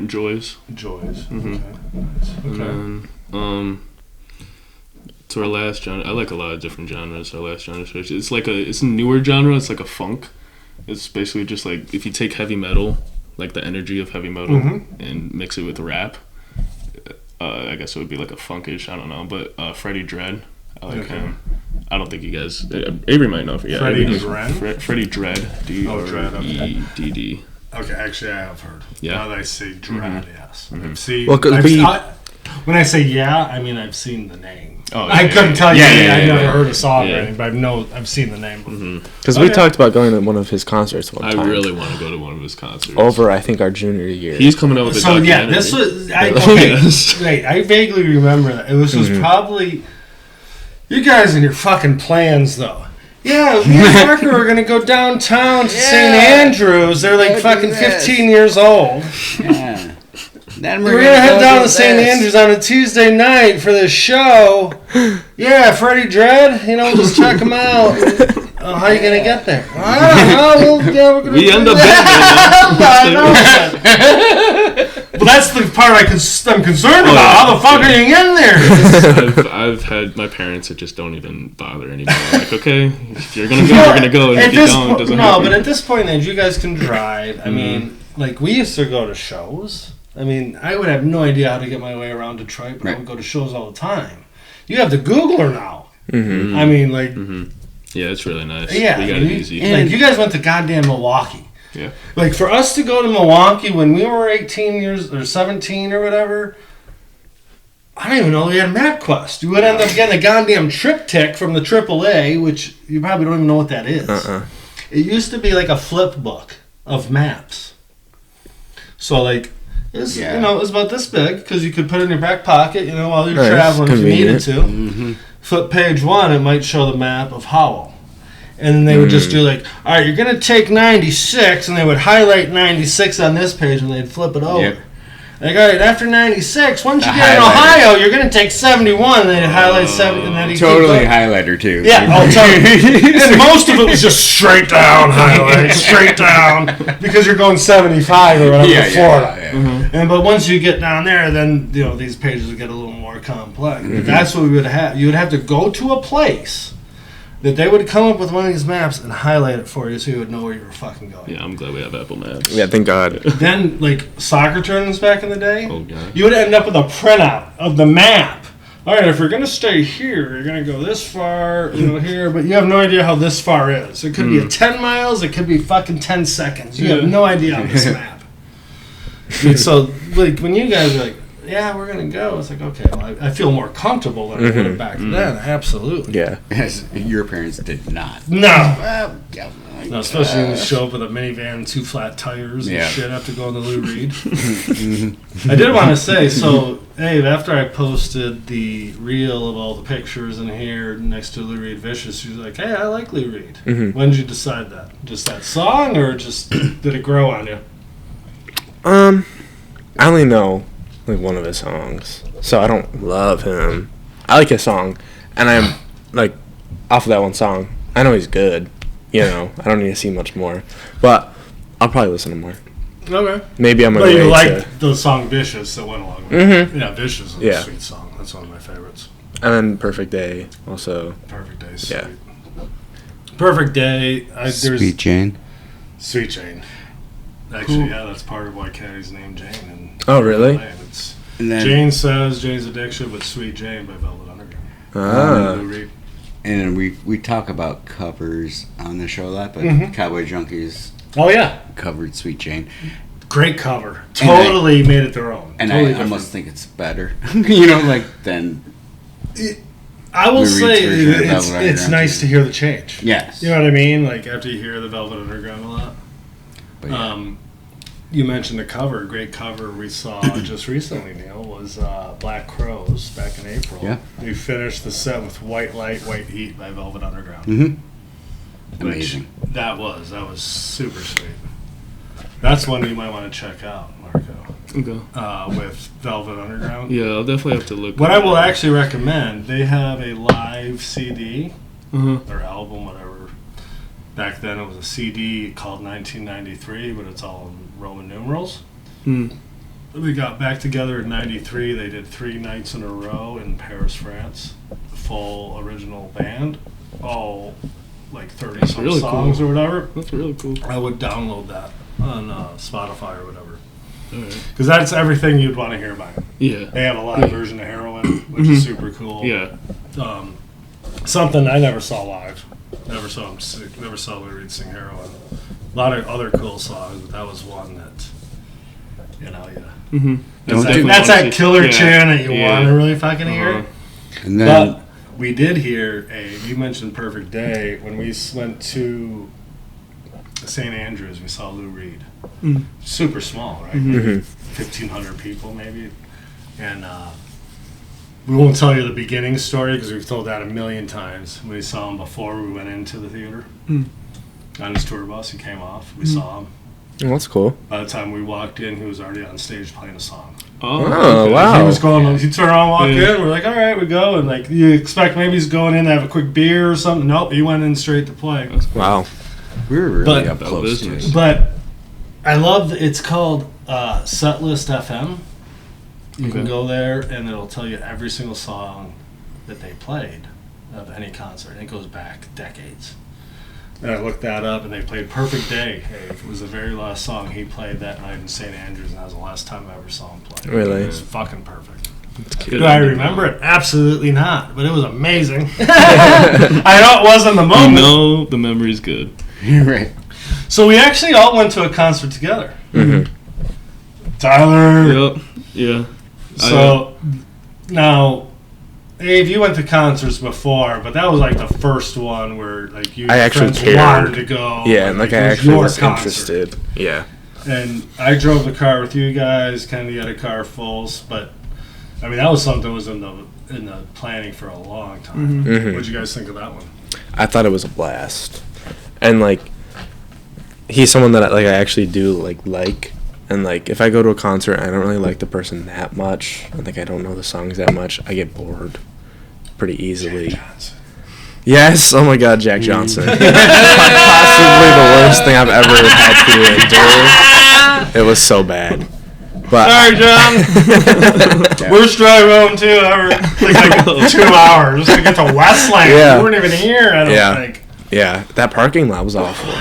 Joys.
Joys.
Mhm.
Okay. Nice. Okay.
And then, to our last genre, I like a lot of different genres. Our last genre switch. It's a newer genre. It's like a funk. It's basically just like if you take heavy metal, like the energy of heavy metal, and mix it with rap. I guess it would be like a funkish. I don't know, but Freddie Dredd. I like him. I don't think you guys. Avery might know. Yeah,
Freddie Dredd?
Freddie Dredd.
Dredd, okay.
D-R-E-D-D.
Okay, actually, I have heard.
Yeah.
Now that I say Dread, yes. I've seen.
Well, 'cause
when I say I mean I've seen the name.
Oh,
I
yeah,
couldn't tell you.
yeah,
I never
yeah.
heard a song
Yeah.
or anything, but I've seen the name before.
Because we talked about going to one of his concerts one
I
time.
really want to go to one of his concerts.
Over, I think, our junior year.
He's coming out with a
So yeah,
documentary.
this was.
Yes.
Wait, I vaguely remember that. This was probably. You guys and your fucking plans, though. Yeah, me and Parker were gonna go downtown to St. Andrews. They're like fucking 15 years old.
Yeah. Then
We're gonna head down to St. Andrews on a Tuesday night for this show. Yeah, Freddie Dredd. We'll just check him out. Oh, how are you gonna get there? I don't know. We're gonna
We end up being
Well, that's the part I'm concerned about. How the fuck are you getting there?
I've had my parents that just don't even bother anymore. Like, okay, if you're gonna go, you're gonna go. And if you don't, it doesn't happen.
But at this point, age, you guys can drive. I mean, like we used to go to shows. I mean, I would have no idea how to get my way around Detroit, but I would go to shows all the time. You have the Googler now.
Mm-hmm.
I mean, like,
yeah, it's really nice.
yeah,
we got it easy.
Like you guys went to goddamn Milwaukee.
Yeah.
Like for us to go to Milwaukee when we were 18 years or 17 or whatever, I don't even know we had MapQuest. You would end up getting a goddamn triptych from the AAA, which you probably don't even know what that is. It used to be like a flip book of maps. So like, it was about this big because you could put it in your back pocket, while you're traveling if you needed to. Flip page 1, it might show the map of Howell. And then they would just do like, all right, you're going to take 96, and they would highlight 96 on this page, and they'd flip it over. Yep. Like, all right, after 96, once you get in Ohio, you're going to take 71, and they'd highlight 70, and then he'd
totally highlighter, too.
Yeah, totally. And most of it was just straight down highlight, straight down, because you're going 75 or whatever to Florida. Yeah. Mm-hmm. And but once you get down there, then these pages would get a little more complex. Mm-hmm. That's what we would have. You would have to go to a place that they would come up with one of these maps and highlight it for you so you would know where you were fucking going.
Yeah, I'm glad we have Apple Maps.
Yeah, thank God.
Then, like, soccer tournaments back in the day,
God.
You would end up with a printout of the map. All right, if we're going to stay here, you're going to go this far, here, but you have no idea how this far is. It could be 10 miles, it could be fucking 10 seconds. You have no idea on this map. And so, like, when you guys are like, yeah, we're going to go. It's like, okay, well, I feel more comfortable than I would have back then. Absolutely.
Yeah.
Yes, your parents did not.
No. No, especially when you show up with a minivan and 2 flat tires and shit after going to Lou Reed. I did want to say, so, Abe, after I posted the reel of all the pictures in here next to Lou Reed Vicious, she was like, hey, I like Lou Reed. Mm-hmm. When did you decide that? Just that song, or just did it grow on you?
I only know like one of his songs, so I don't love him. I like his song, and I'm like off of that one song, I know he's good. I don't need to see much more, but I'll probably listen to more.
Okay.
Maybe I'm.
But you like the song "Vicious" that went along with it.
Mm-hmm.
Yeah, "Vicious" is a sweet song. That's one of my favorites.
And then "Perfect Day" also.
Perfect Day, sweet. Yeah. Perfect Day.
Sweet Jane.
Sweet Jane. Actually, yeah, that's part of why Caddy's named Jane. And
oh, really?
Jane Says, Jane's Addiction, but Sweet Jane by Velvet Underground.
And we talk about covers on the show a lot, but Cowboy Junkies covered Sweet Jane.
Great cover. Totally made it their own.
And
totally
I almost think it's better, than...
I will say it's nice to hear the change.
Yes.
You know what I mean? Like, after you hear the Velvet Underground a lot.
But
you mentioned the cover. A great cover we saw just recently, Neil, was Black Crows back in April.
Yeah.
We finished the set with White Light, White Heat by Velvet Underground.
Mm-hmm. Amazing.
That was super sweet. That's one you might want to check out, Marco.
Okay.
With Velvet Underground.
Yeah, I'll definitely have to look.
What I will actually recommend, they have a live CD or album, whatever. Back then it was a CD called 1993, but it's all in Roman numerals. We got back together in 93. They did 3 nights in a row in Paris, France. The full original band. All like 30-some
really
songs
cool.
or whatever.
That's really cool.
I would download that on Spotify or whatever. Because that's everything you'd want to hear about it.
Yeah.
They have a live version of Heroin, which is super cool.
Yeah.
Something I never saw live. Never saw Lou Reed sing Heroin. A lot of other cool songs, but that was one that, that's that killer chant that you want to really fucking hear.
And then,
but we did hear you mentioned Perfect Day when we went to St. Andrews. We saw Lou Reed. Super small, right? 1,500 people maybe, and we won't tell you the beginning story because we've told that a million times. We saw him before we went into the theater. On his tour bus, he came off. We saw him.
Oh, that's cool.
By the time we walked in, he was already on stage playing a song.
Oh, wow.
He was going. He turned around, walk in. We're like, all right, we go. And like, you expect maybe he's going in to have a quick beer or something. Nope, he went in straight to play.
Wow.
We were really up close to it.
But I love. It's called Setlist FM. You can go there, and it'll tell you every single song that they played of any concert. And it goes back decades. And I looked that up, and they played Perfect Day. It was the very last song he played that night in St. Andrews, and that was the last time I ever saw him play.
Really?
It was fucking perfect. Do I remember it? Absolutely not, but it was amazing. I know it was in the moment.
No, the memory's good.
You're right.
So we actually all went to a concert together. Tyler.
Yep. Yeah.
So now, Dave, you went to concerts before, but that was like the first one where like you friends wanted to go.
Yeah, and like I actually was interested. Yeah.
And I drove the car with you guys. Kennedy had a car full, but I mean that was something that was in the planning for a long time. What did you guys think of that one?
I thought it was a blast. and like he's someone that I actually do like. And like if I go to a concert, I don't really like the person that much. I think I don't know the songs that much. I get bored pretty easily.
Jack Johnson.
Yes, oh my God, Jack Johnson. Possibly the worst thing I've ever had to endure. It was so bad. But
sorry, John. Worst drive home too ever. Like 2 hours just to get to Westland.
Yeah.
We weren't even here. I don't think.
Yeah, that parking lot was awful.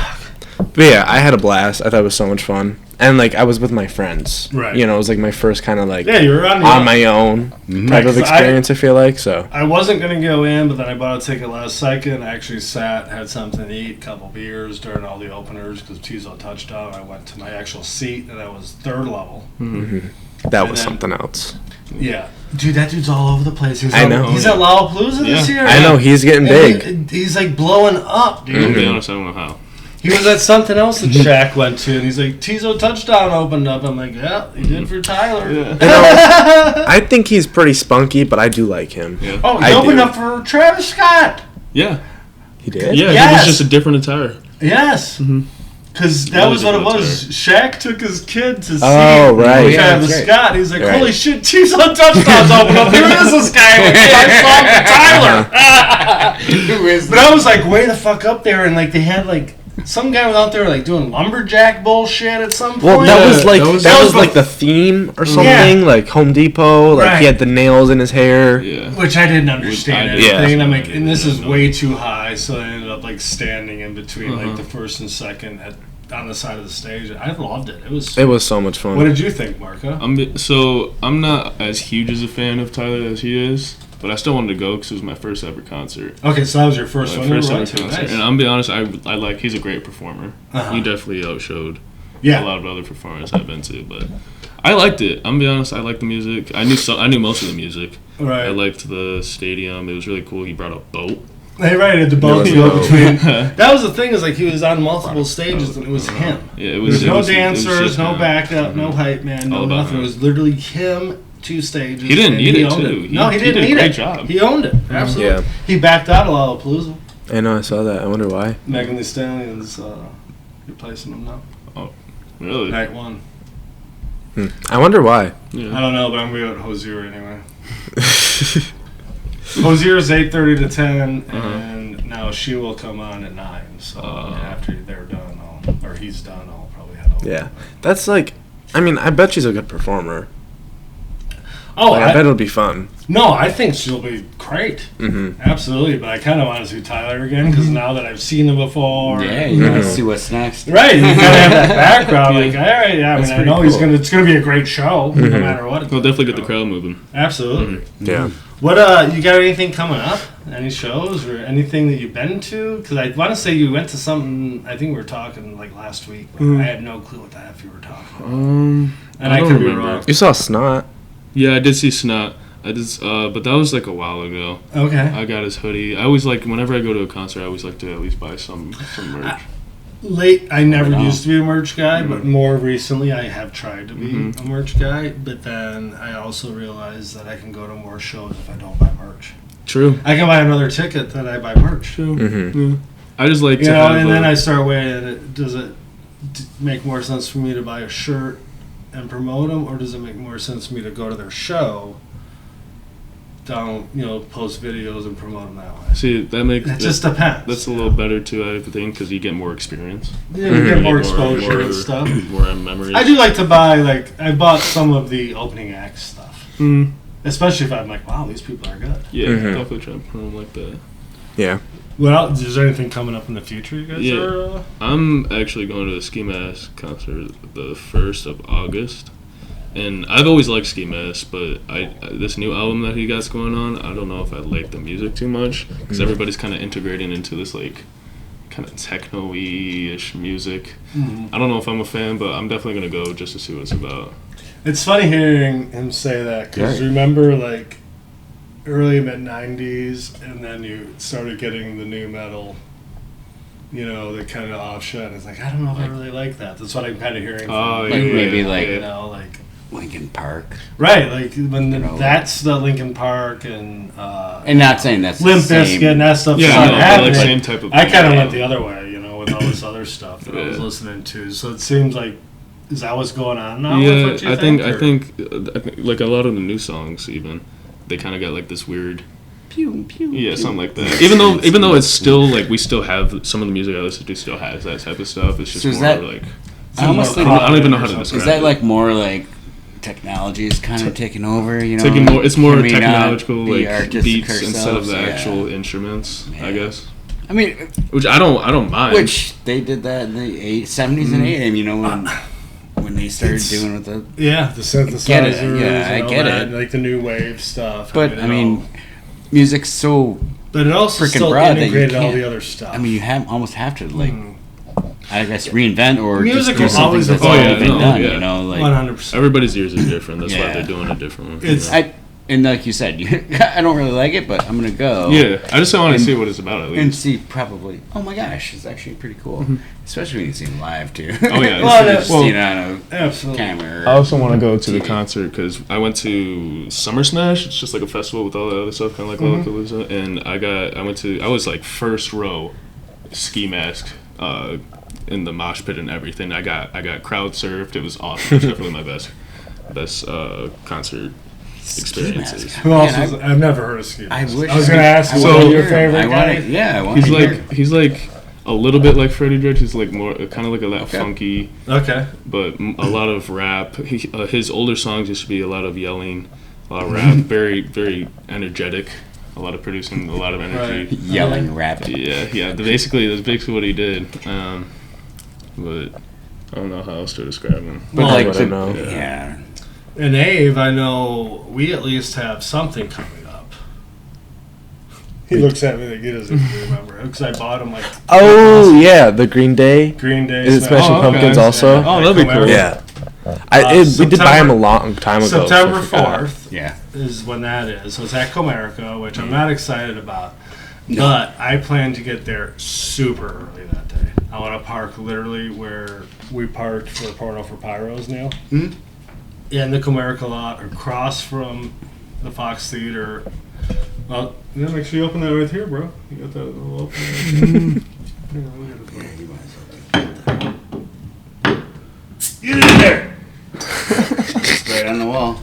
But yeah, I had a blast. I thought it was so much fun. And like I was with my friends.
Right.
You know, it was like my first kind of like
you were on
my own type of experience. I feel like so.
I wasn't gonna go in, but then I bought a ticket last second. I actually sat, had something to eat, a couple beers during all the openers because Tizo touchdown. I went to my actual seat, and I was third level.
Mm-hmm. That was something else.
Yeah, dude, that dude's all over the place.
I know.
He's at Lollapalooza this year.
I know he's getting big.
He's like blowing up, dude.
To be honest, I don't know how.
He was at something else that Shaq went to, and he's like, Tizo touchdown opened up. I'm like, yeah, he did for Tyler.
Yeah.
You know, I think he's pretty spunky, but I do like him.
Yeah.
Oh, he opened up for Travis Scott.
Yeah.
He did?
Yeah,
yes.
He was just a different attire.
Yes. Because that was what it was. Shaq took his kid to see
right.
Travis Scott. He's like, holy shit, Tizo touchdowns opened up. Who is this guy? I saw Tyler. But I was like, way the fuck up there, and like they had like some guy was out there like doing lumberjack bullshit at some point.
Well, that was like the theme or something, like Home Depot. Like he had the nails in his hair.
Yeah.
Which I didn't understand. And I'm like, and this is
know.
way too high, so I ended up like standing in between like the first and second on the side of the stage. I loved it. It was
so much fun.
What did you think, Marco?
I'm not as huge as a fan of Tyler as he is. But I still wanted to go because it was my first ever concert.
Okay, so that was your first one.
First ever concert. Nice. And I'm be honest, I like. He's a great performer. He definitely outshowed a lot of other performers I've been to. But I liked it. I'm be honest, I liked the music. I knew most of the music.
Right.
I liked the stadium. It was really cool. He brought a boat.
Hey, right, at the boat between. That was the thing. Is like he was on multiple stages, and it was him.
Yeah, it was.
There was no dancers, no backup, no hype man, no nothing. It was literally him. 2 stages.
He didn't need it too.
No, he didn't need it. Great job. He owned it. Absolutely. Yeah. He backed out of Lollapalooza.
I know. I saw that. I wonder why.
Megan Thee Stallion's replacing him now.
Oh, really?
Night 1.
I wonder why.
Yeah. I don't know, but I'm going with Hozier anyway. Hozier's 8:30 to 10, and now she will come on at 9. So after they're done, he's done, I'll probably head over.
Yeah, that's like. I mean, I bet she's a good performer.
Oh,
I bet it'll be fun.
No, I think she'll be great. Absolutely, but I kind of want to see Tyler again because now that I've seen him before,
you want to see what's next.
Right, you gotta have that background. Like, all right, yeah, I know cool. It's gonna be a great show no matter what.
He'll definitely get the crowd moving.
Absolutely.
Yeah.
What you got anything coming up? Any shows or anything that you've been to? Because I want to say you went to something. I think we were talking like last week. But I had no clue what the F you were talking about.
And
I could be wrong.
You saw Snot.
Yeah, I did see Snot. But that was like a while ago.
Okay.
I got his hoodie. I always like whenever I go to a concert, I always like to at least buy some merch.
I never used to be a merch guy, but more recently I have tried to be a merch guy. But then I also realized that I can go to more shows if I don't buy merch.
True.
I can buy another ticket that I buy merch.
True. Yeah. I just like to
have then I start weighing, does it make more sense for me to buy a shirt and promote them, or does it make more sense for me to go to their show, post videos and promote them that way?
See, it
just depends.
That's a little better too, I think, because you get more experience.
Yeah, you get more exposure and stuff.
More memories.
I do like to buy, I bought some of the opening act stuff. Especially if I'm like, wow, these people are good.
Yeah, definitely try to promote like that.
Yeah.
Well, is there anything coming up in the future you guys are?
I'm actually going to the Ski Mask concert the 1st of August. And I've always liked Ski Mask, but this new album that he got going on, I don't know if I like the music too much. Because everybody's kind of integrating into this, kind of techno-y-ish music. I don't know if I'm a fan, but I'm definitely going to go just to see what it's about. It's
funny hearing him say that, because remember, early mid-90s, and then you started getting the new metal, the kind of offshot, and it's I don't know if I really like that. That's what I'm kind of hearing from
maybe
Linkin
Park.
Right, when that's the Linkin Park and
not saying that's
Limp Bizkit and that stuff.
Yeah, same type of.
I kind of went the other way, with all this other stuff that I was listening to. So it seems like, is that what's going on now?
Yeah,
with what you
I think like a lot of the new songs even, they kind of got like this weird.
Pew, pew,
Yeah,
pew.
something like that. Even though it's still like we still have some of the music I listen to still has that type of stuff. It's just
So is
more
that-
like
I almost think
I don't even know how to describe
is that
it.
like more like technology is kind of taking over? You know,
Taking more, it's more
Can we not
technological
be
like
artistic
beats instead of the
ourselves?
actual instruments.
Yeah.
I guess.
I mean,
Which I don't mind.
which they did that in the 70s and 80s. You know, when they started doing with the.
the synthesizers.
Get it, yeah,
and
I
all
get
that,
it.
like the new wave stuff.
But I mean, music's so.
but it also
freaking
still
broad that you
integrated all
can't-
the other stuff.
I mean, you almost have to like. I guess reinvent or
Music
just do
will
something
always
that's
evolve.
already been done.
Yeah.
You know, like
100%.
Everybody's ears is different. That's why
Yeah.
they're doing a different one.
It's-
and like you said, I don't really like it, but I'm gonna go.
Yeah, I just want to
And-
see what it's about at
And
least.
see, probably. Oh my gosh, it's actually pretty cool, especially when you see them live too.
Oh, yeah.
Well,
Instead of just
well,
seeing it on a
Absolutely.
camera.
I also want to go to the
TV.
concert because I went to Summer Smash. It's just like a festival with all the other stuff, kind of like Lollapalooza. And I was like first row, ski mask, in the mosh pit and everything. I got crowd surfed. It was awesome. It was definitely my best concert experiences.
mask.
Who else?
Man,
I've never heard of Ski
I
Mask.
wish
I was going to ask you,
So-
what
wanna
your
hear him.
favorite
I want
guy?
to. Yeah, I want
He's
to hear.
like he's like a little bit like Freddie Dredd. He's like more kind of like that funky,
Okay.
but a lot of rap. His older songs used to be a lot of yelling, a lot of rap. Very very energetic. A lot of producing, a lot of energy.
Yelling, rapping.
Yeah. Basically, that's basically what he did. But I don't know how else to describe him.
But
Well,
like,
I don't know.
yeah.
In Ave, I know we at least have something coming up. He looks at me like he doesn't even remember because I bought him like
Oh yeah, the Green Day.
Green Day.
Is it
Smash-
Smashing Pumpkins also?
Oh, that'd be cool.
Yeah. We did buy him a long time ago. so I
September
forgot.
4th
Yeah.
is when that is. So it's at Comerica, which I'm not excited about. But I plan to get there super early that day. I want to park literally where we parked for Porno for Pyros, Neil.
Mhm.
In the Comerica lot, across from the Fox Theater. Well, yeah, make sure you open that right here, bro. You got that little opening. Get in there!
Right on the wall.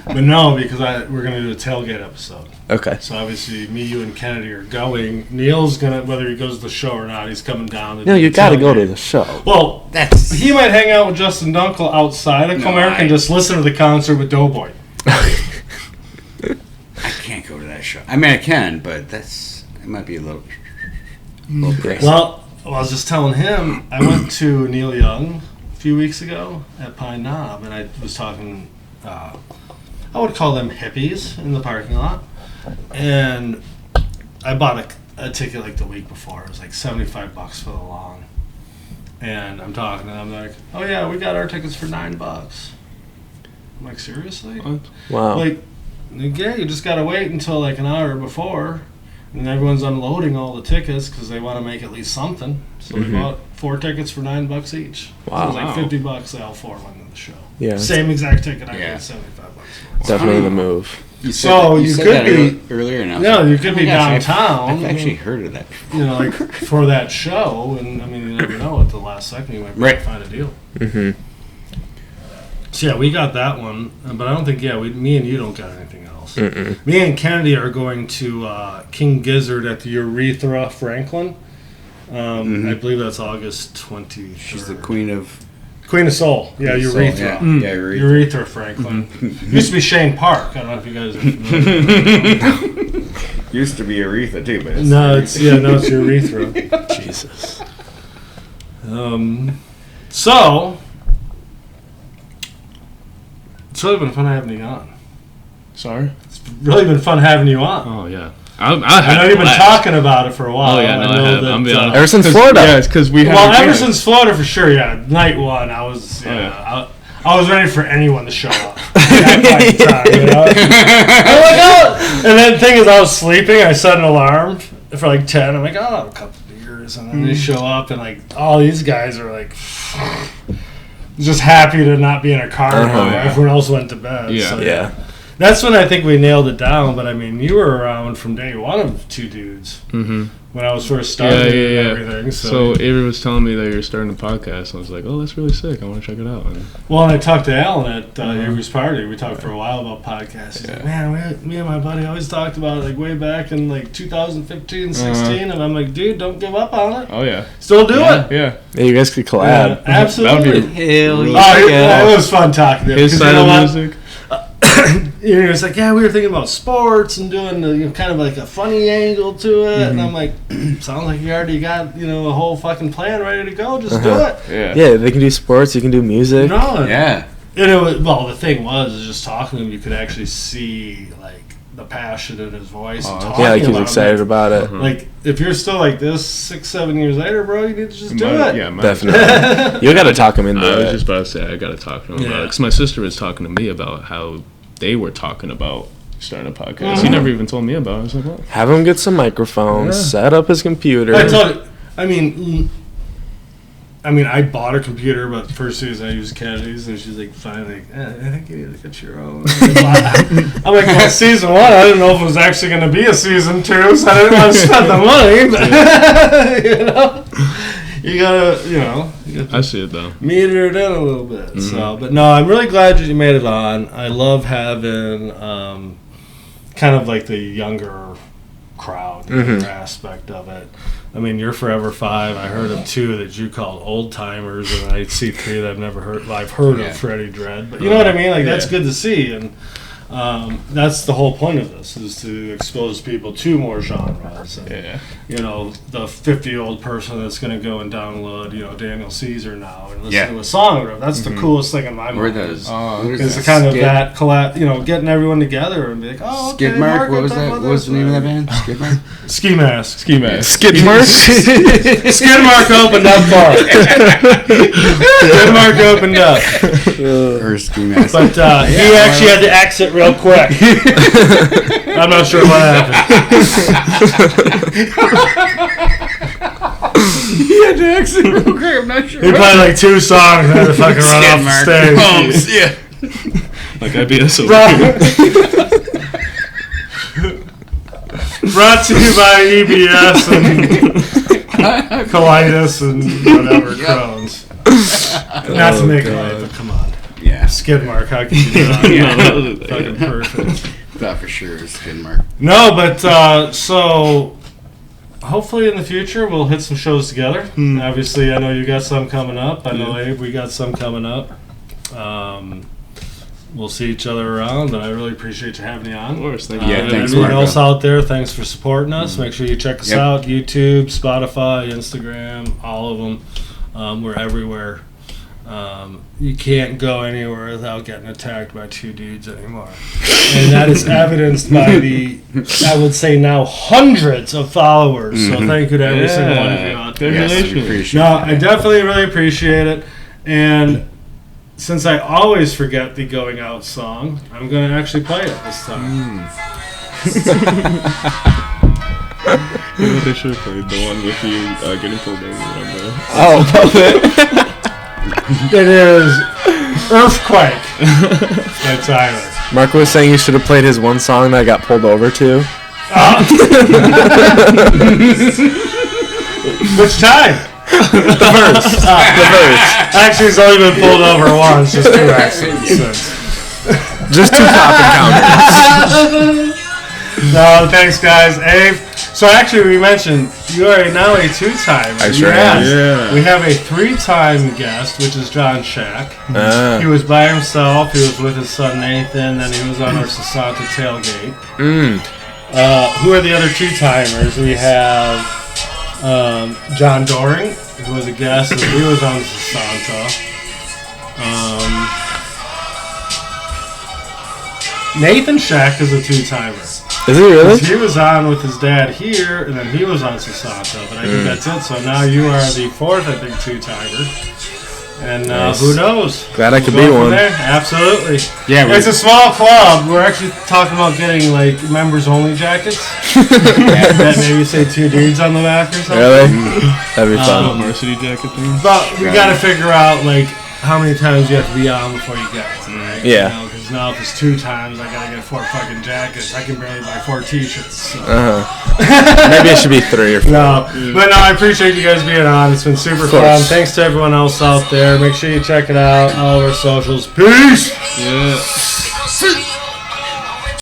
But no, because we're gonna do a tailgate episode.
Okay.
So obviously, me, you, and Kennedy are going. Neil's gonna, whether he goes to the show or not, he's coming down. To
No,
do
you
the
got to go
tailgate.
to the show.
Well,
That's.
he might hang out with Justin Dunkel outside of
No,
Comerica and just listen to the concert with Doughboy.
I can't go to that show. I mean, I can, but it might be a little crazy.
Well, I was just telling him I went to Neil Young a few weeks ago at Pine Knob, and I was talking. I would call them hippies in the parking lot, and I bought a ticket like the week before. It was like $75 for the long, and I'm talking to them like, "Oh yeah, we got our tickets for $9." I'm like, seriously?
What?
Wow.
Like, yeah, you just gotta wait until like an hour before, and everyone's unloading all the tickets because they want to make at least something. So we bought 4 tickets for $9 each. So it was like
Wow.
$50. All 4 went to the show.
Yeah.
Same exact ticket. I
Yeah.
paid $75 for.
Definitely the move.
You
So you
said
could
that
be-
earlier. And I was
No,
like,
you could
oh
be
my gosh,
downtown.
I've actually heard of that.
You know, like for that show, and I mean, you never know at the last second you might
Right.
find a deal.
Mm-hmm.
So yeah, we got that one, but I don't think me and you don't got anything else.
Mm-mm.
Me and Kennedy are going to King Gizzard at the Urethra Franklin. I believe that's August 23rd.
She's the queen of
Queen of Soul. Yeah,
Soul,
Urethra.
Yeah,
Mm.
yeah urethra.
Urethra Franklin. Used to be Shane Park. I don't know if you guys are familiar.
Used to be Aretha too, but it's
No, it's Urethra.
Jesus.
So it's really been fun having you on.
Sorry.
It's really been fun having you on.
Oh yeah.
I know you've been talking about it for a while.
Oh yeah, no, I have. I'm being honest.
Ever since Florida.
Yeah, it's because we have.
Well,
a
ever
chance.
since Florida, for sure. Yeah, night one, I was. Yeah, I was ready for anyone to show up. That point in time, you know? I'm like, oh! And then the thing is, I was sleeping. I set an alarm for like 10. I'm like, oh, I'll have a couple of beers, and then they show up, and like all these guys are like. Just happy to not be in a car.
Uh-huh.
Everyone else went to bed.
Yeah.
So,
Yeah.
that's when I think we nailed it down. But I mean, you were around from day one of Two Dudes when I was first starting and everything.
So Avery was telling me that you're starting a podcast, and I was like, oh, that's really sick. I want to check it out.
Well, and I talked to Alan at Avery's party. We talked for a while about podcasts. He's like, man, me and my buddy always talked about it like way back in like 2015, 16, and I'm like, dude, don't give up on it.
Oh yeah,
still do it.
Yeah,
you guys could collab.
Absolutely.
That would be hell
yeah. It was fun talking to him.
His side of music.
He was like, yeah, we were thinking about sports and doing kind of like a funny angle to it, and I'm like, sounds like you already got a whole fucking plan ready to go. Just do it.
Yeah, they can do sports. You can do music.
And it was, the thing was just talking to him, you could actually see like the passion in his voice. And talking
like he's excited about it.
Like if you're still like this 6-7 years later, bro, you need to just do it.
Yeah,
definitely. You got to talk him into it.
I was just about to say I got to talk to him about it because my sister was talking to me about how they were talking about starting a podcast. He never even told me about it. I was like, what?
Have him get some microphones, set up his computer.
I told you, I mean, I bought a computer, but first season I used Kennedy's, and she's like, finally, I think you need to get your own. I'm like, well, season 1, I didn't know if it was actually going to be a season 2, so I didn't want to spend the money. But, you gotta,
I see it though.
Meter it in a little bit. So, but no, I'm really glad you made it on. I love having kind of like the younger crowd, the younger aspect of it. I mean, you're Forever 5. I heard of 2 that you called old timers, and I see 3 that I've never heard. Well, I've heard of Freddie Dredd, but you know what I mean. Like that's good to see, and that's the whole point of this, is to expose people to more genres. And, the 50-year-old person that's going to go and download, Daniel Caesar now and listen to a song or whatever. That's the coolest thing in my mind. Is kind of that collab, getting everyone together and be like, oh, okay,
Skidmark. What was that? What was the name of that band? Skidmark.
Ski Mask.
Skidmark.
Skidmark opened up bar. Skidmark opened up.
Or Ski Mask.
But he actually had to exit real quick. I'm not sure what happened.
He had to exit real quick. I'm not sure.
He played like 2 songs and had to fucking run off the stage.
Like IBS over
Brought to you by EBS and colitis and whatever, Crohn's. Not to make light, but come on.
Yeah.
Skidmark, how can you do that? Fucking perfect.
That for sure is Skidmark.
No, but so hopefully in the future we'll hit some shows together. Obviously, I know you got some coming up. I know Abe, we got some coming up. We'll see each other around, but I really appreciate you having me on.
Of course, thank
you. Yeah, thanks,
everyone
Marco.
else out there, thanks for supporting us. Make sure you check us out, YouTube, Spotify, Instagram, all of them. We're everywhere. You can't go anywhere without getting attacked by 2 dudes anymore. And that is evidenced by the, I would say now, hundreds of followers. So thank you to every single one of you out there.
Yes,
I definitely really appreciate it. And since I always forget the Going Out song, I'm going to actually play it this time.
They should have played the one with you getting pulled over.
Oh, love it.
It is Earthquake by Tyler.
Marco was saying you should have played his one song that I got pulled over to.
Which time?
The verse.
Actually, it's only been pulled over once, just 2 accidents.
Just 2 cop encounters.
No, thanks, guys. Abe. So actually, we mentioned you are now a 2-timer.
I sure am.
Yeah.
We have a 3-time guest, which is John Shack. He was by himself. He was with his son Nathan. Then he was on our Sasanta tailgate. Who are the other 2-timers? We have John Doring, who was a guest, and he was on Sasanta. Nathan Shack is a 2-timer.
Is he really?
He was on with his dad here, and then he was on Sasanta, but I think that's it. So now you are the 4th, I think, 2-timer. And who knows?
Glad I could be one.
There. Absolutely.
Yeah,
it's a small club. We're actually talking about getting like members-only jackets. That maybe say 2 dudes on the back or something.
Really? That'd be fun.
Varsity jacket thing.
But we got to figure out like how many times you have to be on before you get it. Right?
Yeah.
Because now if it's 2 times, I gotta get 4 fucking jackets. I can barely buy 4 t-shirts. So.
Maybe it should be 3 or 4.
No, but no, I appreciate you guys being on. It's been super fun. Thanks to everyone else out there. Make sure you check it out. All of our socials. Peace.
Yeah.